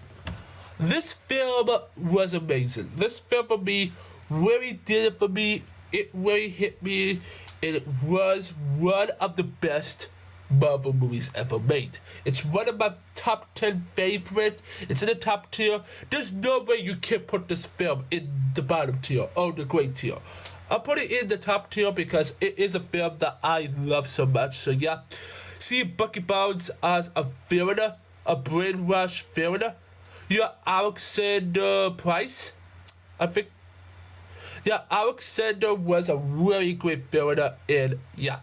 this film was amazing. This film for me really did it for me. It really hit me. And it was one of the best Marvel movies ever made. It's one of my top 10 favorite. It's in the top tier. There's no way you can put this film in the bottom tier or the great tier. I'll put it in the top tier because it is a film that I love so much. So yeah, see Bucky Barnes as a villain, a brainwashed villain. Yeah, Alexander Price, I think. Yeah, Alexander was a really great villain, and yeah,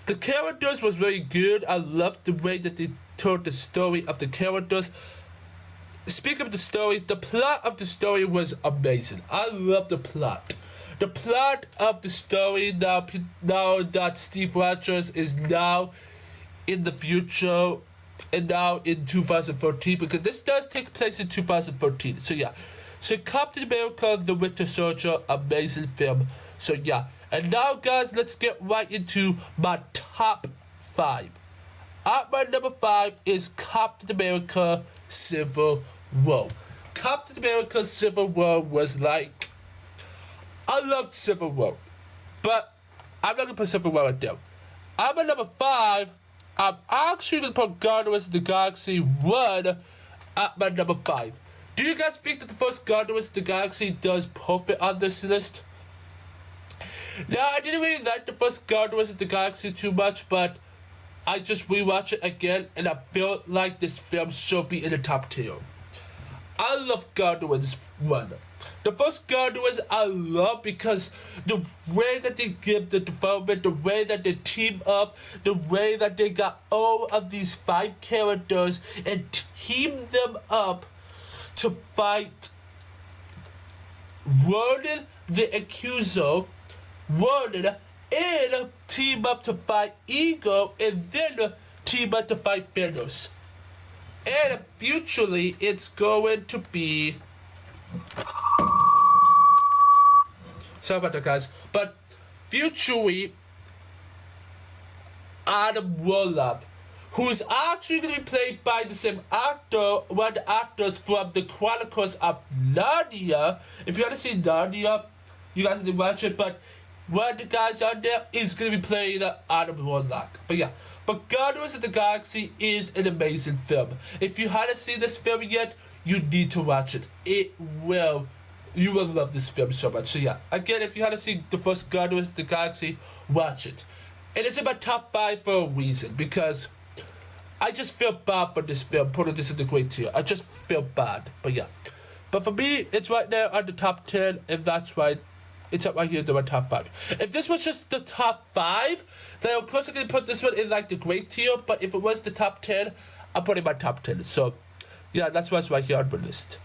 the characters was very good. I loved the way that they told the story of the characters. Speaking of the story, the plot of the story was amazing. I love the plot. The plot of the story now that Steve Rogers is now in the future and now in 2014, because this does take place in 2014. So yeah, so Captain America: The Winter Soldier, amazing film. So yeah, and now guys, let's get right into my top 5. At my number 5 is Captain America: Civil War. Captain America: Civil War was like, I loved Civil War, but I'm not gonna put Civil War right there. I'm at number 5. I'm actually gonna put Guardians of the Galaxy 1 at my number 5. Do you guys think that the first Guardians of the Galaxy does perfect on this list? Now, I didn't really like the first Guardians of the Galaxy too much, but I just rewatched it again, and I felt like this film should be in the top tier. I love Guardians 1. The first Guardians I love because the way that they give the development, the way that they team up, the way that they got all of these 5 characters and team them up to fight Ronan the Accuser, Ronan, and team up to fight Ego, and then team up to fight Thanos. And futurely, it's going to be... Sorry about that, guys. But futurely, Adam Warlock, who's actually going to be played by the same actor, one of the actors from the Chronicles of Narnia. If you haven't seen Narnia, you guys need to watch it. But one of the guys out there is going to be playing Adam Warlock. But yeah. But Guardians of the Galaxy is an amazing film. If you haven't seen this film yet, you need to watch it. You will love this film so much. So yeah, again, if you haven't seen the first Guardians of the Galaxy, watch it. And it's in my top 5 for a reason, because I just feel bad for this film, putting this in the great tier. I just feel bad. But yeah. But for me, it's right there on the top 10, and that's why it's up right here to my top 5. If this was just the top 5, then of course I can put this one in like the great tier, but if it was the top 10, I'm putting my top 10. So, yeah, that's what's right here on my list.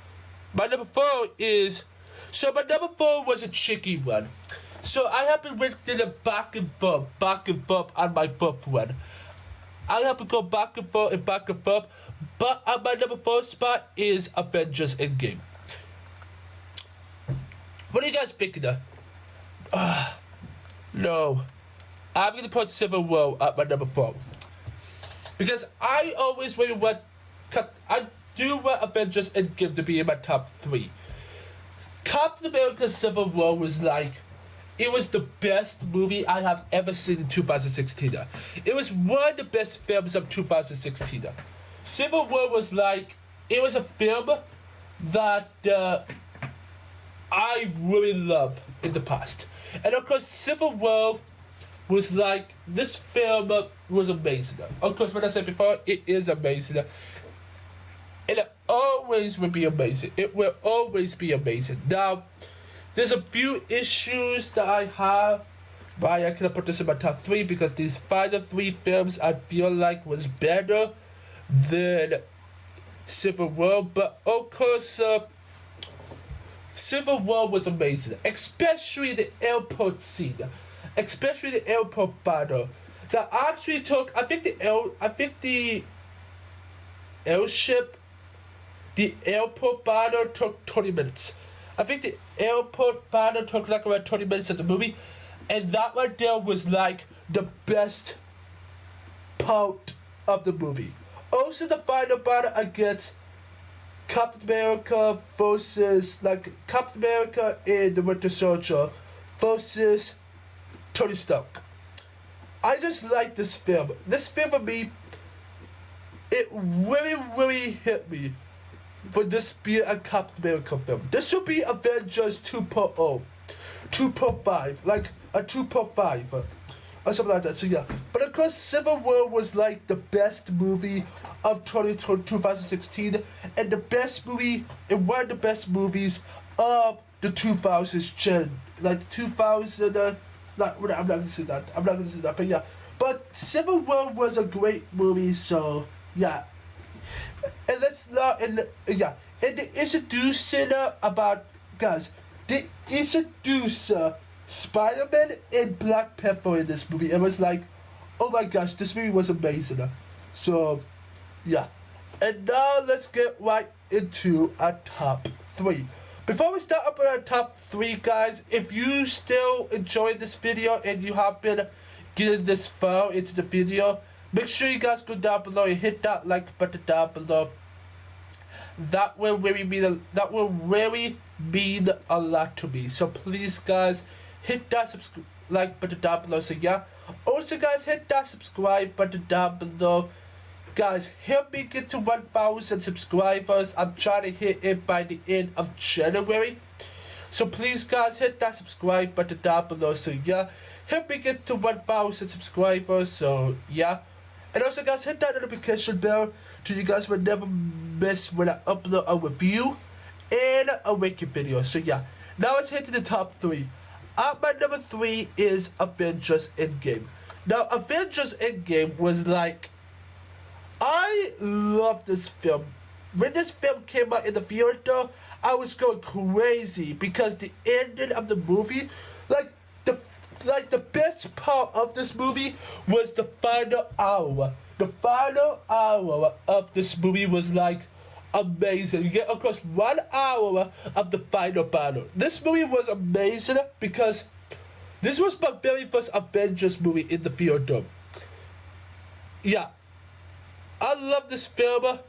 My number 4 is... So my number 4 was a tricky one. So I have been written a back and forth on my 4th one. I have to go back and forth, but on my number 4 spot is Avengers Endgame. What do you guys think of that? No. I'm going to put Civil War at my number 4. Because I always really want... I do want Avengers Endgame to be in my top 3. Captain America Civil War was like... It was the best movie I have ever seen in 2016. It was one of the best films of 2016. Civil War was like... It was a film that... I really love in the past. And of course, Civil War was like, this film was amazing. Of course, when I said before, it is amazing. And it always will be amazing. It will always be amazing. Now, there's a few issues that I have why I could have put this in my top 3, because these final 3 films I feel like was better than Civil War. But of course, Civil War was amazing, especially the airport scene, especially the airport battle. That actually took, I think the airport battle took 20 minutes. I think the airport battle took like around 20 minutes of the movie, and that right there was like the best part of the movie. Also, the final battle against Captain America versus, like, Captain America in the Winter Soldier versus Tony Stark. I just like this film. This film for me, it really hit me for this being a Captain America film. This should be Avengers 2.0, 2.5, like a 2.5 or something like that. So yeah, but of course Civil War was like the best movie of 2016 and the best movie and one of the best movies of the 2000s gen, like 2000. I'm not gonna say that. But yeah, but Civil War was a great movie. So yeah, and let's not and the introducer about guys. They introduce Spider-Man and Black Panther in this movie. It was like, oh my gosh, this movie was amazing. So, yeah. And now let's get right into our top 3. Before we start up with our top 3, guys, if you still enjoyed this video and you have been getting this far into the video, make sure you guys go down below and hit that like button down below. That will really mean a lot to me. So please, guys, hit that like button down below. So yeah. Also, guys, hit that subscribe button down below. Guys, help me get to 1,000 subscribers. I'm trying to hit it by the end of January. So please, guys, hit that subscribe button down below. So yeah, help me get to 1,000 subscribers. So yeah. And also, guys, hit that notification bell so you guys will never miss when I upload a review and a wiki video. So yeah, now let's head to the top 3. At my number 3 is Avengers Endgame. Now, Avengers Endgame was like, I love this film. When this film came out in the theater, I was going crazy because the ending of the movie, the best part of this movie was the final hour. The final hour of this movie was like amazing. You get across 1 hour of the final battle. This movie was amazing because this was my very first Avengers movie in the theater. Yeah, I love this film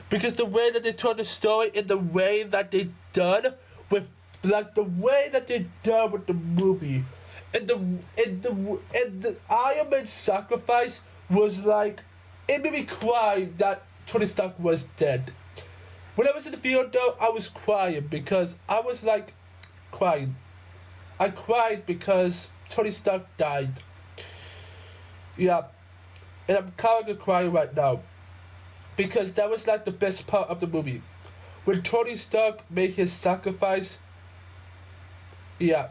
because the way that they told the story and the way that they done with, like, the way that they done with the movie. And the Iron Man sacrifice was like, it made me cry that Tony Stark was dead. When I was in the theater, I was crying because I was like crying. I cried because Tony Stark died. Yeah, and I'm kind of crying right now because that was like the best part of the movie. when Tony Stark made his sacrifice. Yeah.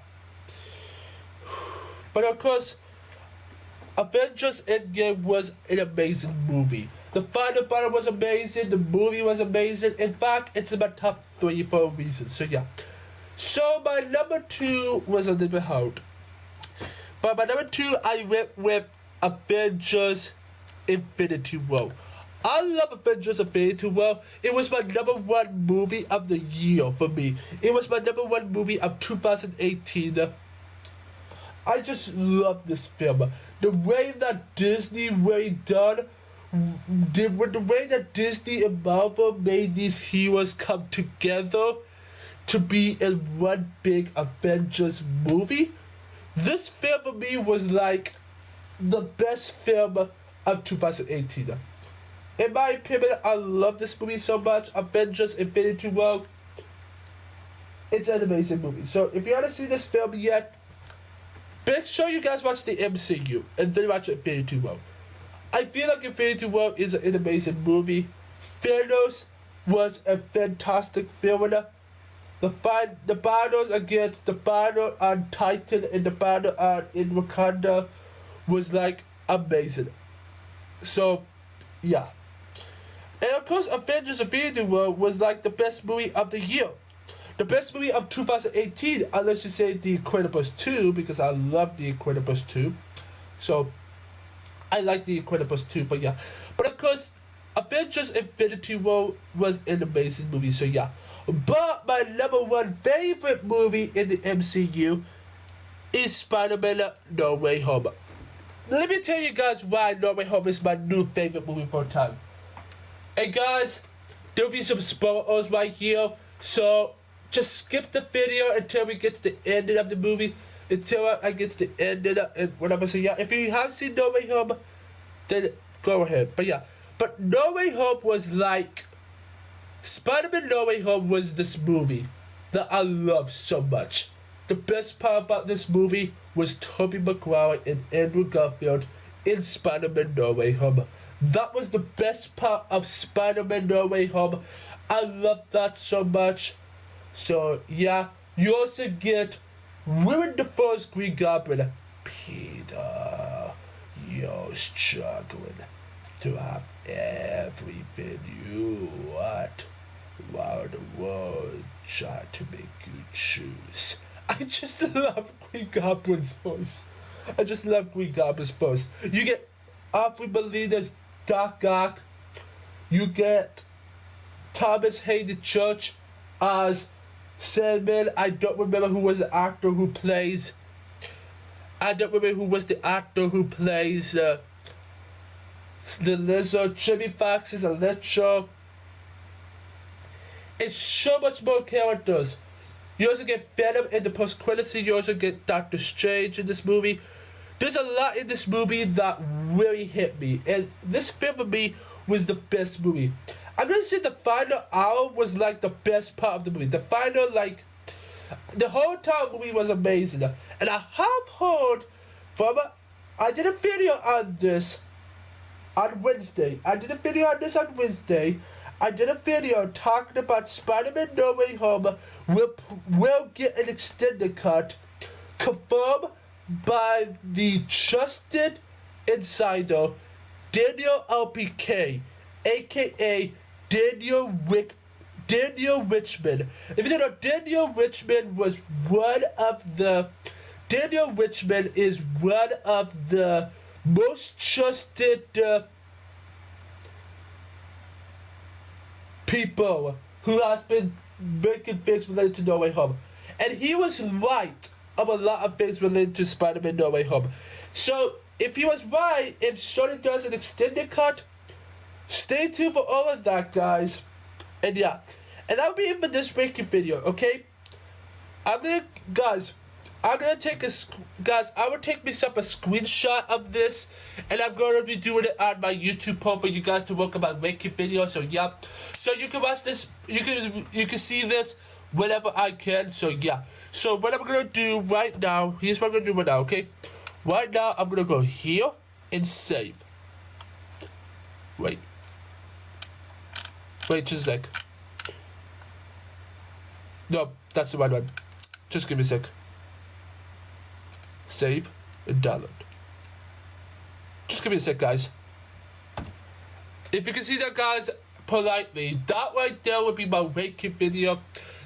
But of course, Avengers Endgame was an amazing movie. The final battle was amazing, the movie was amazing. In fact, it's in my top 3 for a reason, so yeah. So my number 2 was a little bit hard. But my number 2, I went with Avengers Infinity War. I love Avengers Infinity War. It was my number 1 movie of the year for me. It was my number 1 movie of 2018. I just love this film. The way that Disney the way that Disney and Marvel made these heroes come together to be in one big Avengers movie. This film for me was like the best film of 2018. In my opinion, I love this movie so much. Avengers Infinity War. It's an amazing movie. So if you haven't seen this film yet, make sure you guys watch the MCU and then watch Infinity War. I feel like Infinity War is an amazing movie. Thanos was a fantastic villain. The battles against the battle on Titan and the battle in Wakanda was like amazing. So, yeah. And of course, Avengers Infinity War was like the best movie of the year. The best movie of 2018, unless you say The Incredibles 2, because I love The Incredibles 2. So, I like The Incredibles 2, but yeah. But of course, Avengers Infinity War was an amazing movie, so yeah. But my number 1 favorite movie in the MCU is Spider-Man No Way Home. Let me tell you guys why No Way Home is my new favorite movie for a time. And guys, there'll be some spoilers right here, so just skip the video until we get to the ending of the movie, until I get to the ending and whatever. So yeah, if you have seen No Way Home, then go ahead. But yeah, but No Way Home was like, Spider-Man No Way Home was this movie that I love so much. The best part about this movie was Tobey Maguire and Andrew Garfield in Spider-Man No Way Home. That was the best part of Spider-Man No Way Home. I love that so much. So yeah, you also get Willem Dafoe's Green Goblin. Peter, you're struggling to have everything you want, while the world tried to make you choose. I just love Green Goblin's voice. I just love Green Goblin's voice. You get Alfred Molina's Doc Ock. You get Thomas Hayden Church as Sandman. I don't remember who was the actor who plays. The Lizard. Jimmy Fox is Electro. It's so much more characters. You also get Venom in the post-credits scene. You also get Doctor Strange in this movie. There's a lot in this movie that really hit me. And this film for me was the best movie. I'm gonna say the final hour was like the best part of the movie. The final, like, the whole entire movie was amazing. And I have heard from I did a video on this on Wednesday. I did a video talking about Spider-Man No Way Home will get an extended cut confirmed by the trusted insider Daniel LPK, aka Daniel Richtman. If you don't know, Daniel Richtman is one of the most trusted people who has been making things related to No Way Home. And he was right of a lot of things related to Spider-Man No Way Home. So, if he was right, if Sony does an extended cut, stay tuned for all of that, guys. And yeah. And that'll be it for this breaking video, okay? I will take myself a screenshot of this, and I'm gonna be doing it on my YouTube post for you guys to work on my making video. So yeah, so you can watch this, you can see this whenever I can. So yeah, so what I'm gonna do right now, here's what I'm gonna do right now, okay? Right now I'm gonna go here and save. Wait just a sec. No, that's the right one. Just give me a sec. Save and download. Just give me a sec, guys. If you can see that, guys, politely, that right there would be my ranking video.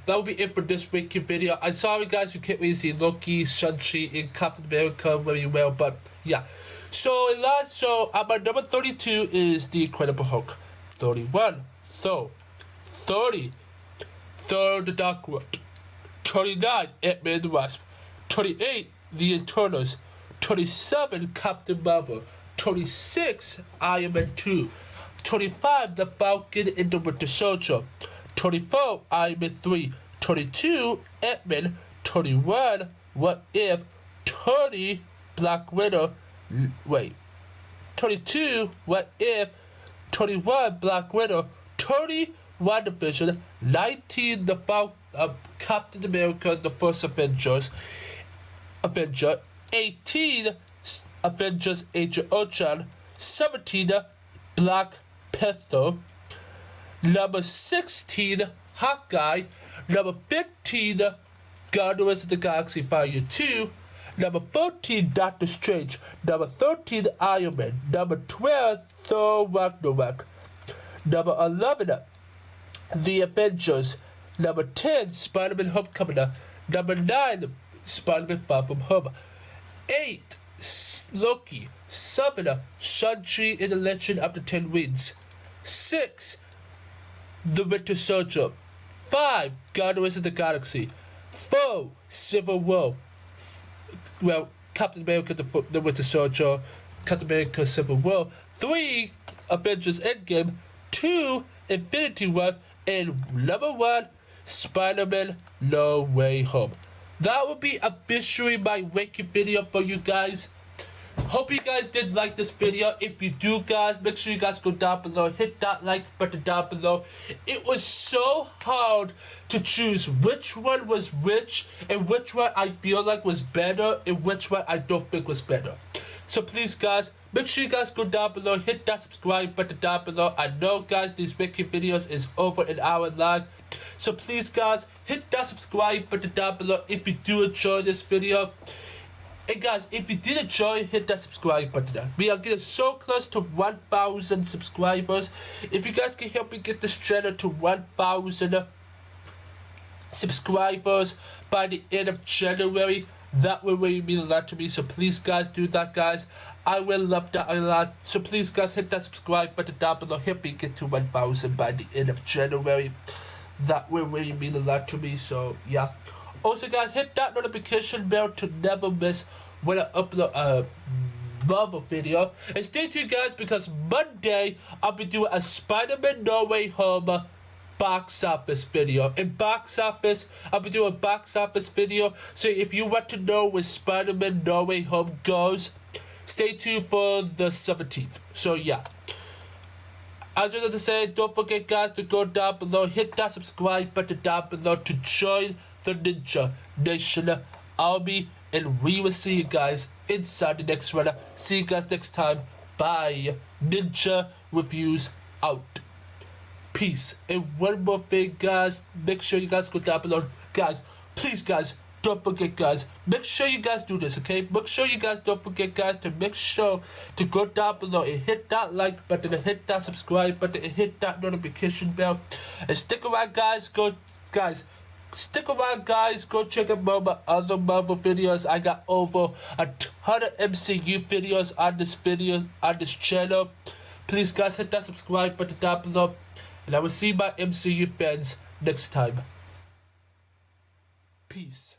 That will be it for this ranking video. I'm sorry, guys, you can't really see Loki, Shang-Chi, and Captain America very well, but yeah. So, my number 32 is The Incredible Hulk. 31, Thor. 30, Thor the Dark World. 29, Ant-Man and the Wasp. 28, The Eternals. 27, Captain Marvel. 26, Iron Man 2. 25, The Falcon and the Winter Soldier. 24, Iron Man 3. 22, Ant-Man. 21, What If. 30, Black Widow. 22, What If. 21, Black Widow. 30, WandaVision. 19, Captain America, the First Avenger. 18, Avengers Age of Ultron. 17, Black Panther. Number 16, Hawkeye. Number 15, Guardians of the Galaxy Volume 2. Number 14, Doctor Strange. Number 13, Iron Man. Number 12, Thor Ragnarok. Number 11, The Avengers. Number 10, Spiderman Homecoming. Number 9, Spiderman Far from Home. 8, Loki. 7, Shang-Chi and the Legend of the Ten Rings. 6, The Winter Soldier. 5, Guardians of the Galaxy. 4, Civil War. Captain America, the Winter Soldier. Captain America, Civil War. 3, Avengers Endgame. 2, Infinity War. And number 1, Spider-Man No Way Home. That will be officially my ranking video for you guys. Hope you guys did like this video. If you do, guys, make sure you guys go down below. Hit that like button down below. It was so hard to choose which one was which and which one I feel like was better and which one I don't think was better. So please, guys, make sure you guys go down below. Hit that subscribe button down below. I know, guys, these ranking videos is over an hour long. So please, guys, hit that subscribe button down below if you do enjoy this video. And guys, if you did enjoy, hit that subscribe button. We are getting so close to 1,000 subscribers. If you guys can help me get this channel to 1,000 subscribers by the end of January, that will really mean a lot to me. So please, guys, do that, guys. I will love that a lot. So please, guys, hit that subscribe button down below. Help me get to 1,000 by the end of January. That will really mean a lot to me. So yeah. Also, guys, hit that notification bell to never miss when I upload a Marvel video. And stay tuned, guys, because Monday I'll be doing a Spider-Man No Way Home box office video. In box office, I'll be doing a box office video. So if you want to know where Spider-Man No Way Home goes, stay tuned for the 17th. So yeah. I just have to say, don't forget, guys, to go down below. Hit that subscribe button down below to join the Ninja Nation Army, and we will see you guys inside the next runner. See you guys next time. Bye. Ninja Reviews out. Peace. And one more thing, guys, make sure you guys go down below. Guys, please, guys, don't forget, guys, make sure you guys do this, okay? Make sure you guys don't forget, guys, to make sure to go down below and hit that like button and hit that subscribe button and hit that notification bell. And stick around, guys. Stick around, guys. Go check out more of my other Marvel videos. I got over a ton of MCU videos on this channel. Please, guys, hit that subscribe button down below. And I will see my MCU fans next time. Peace.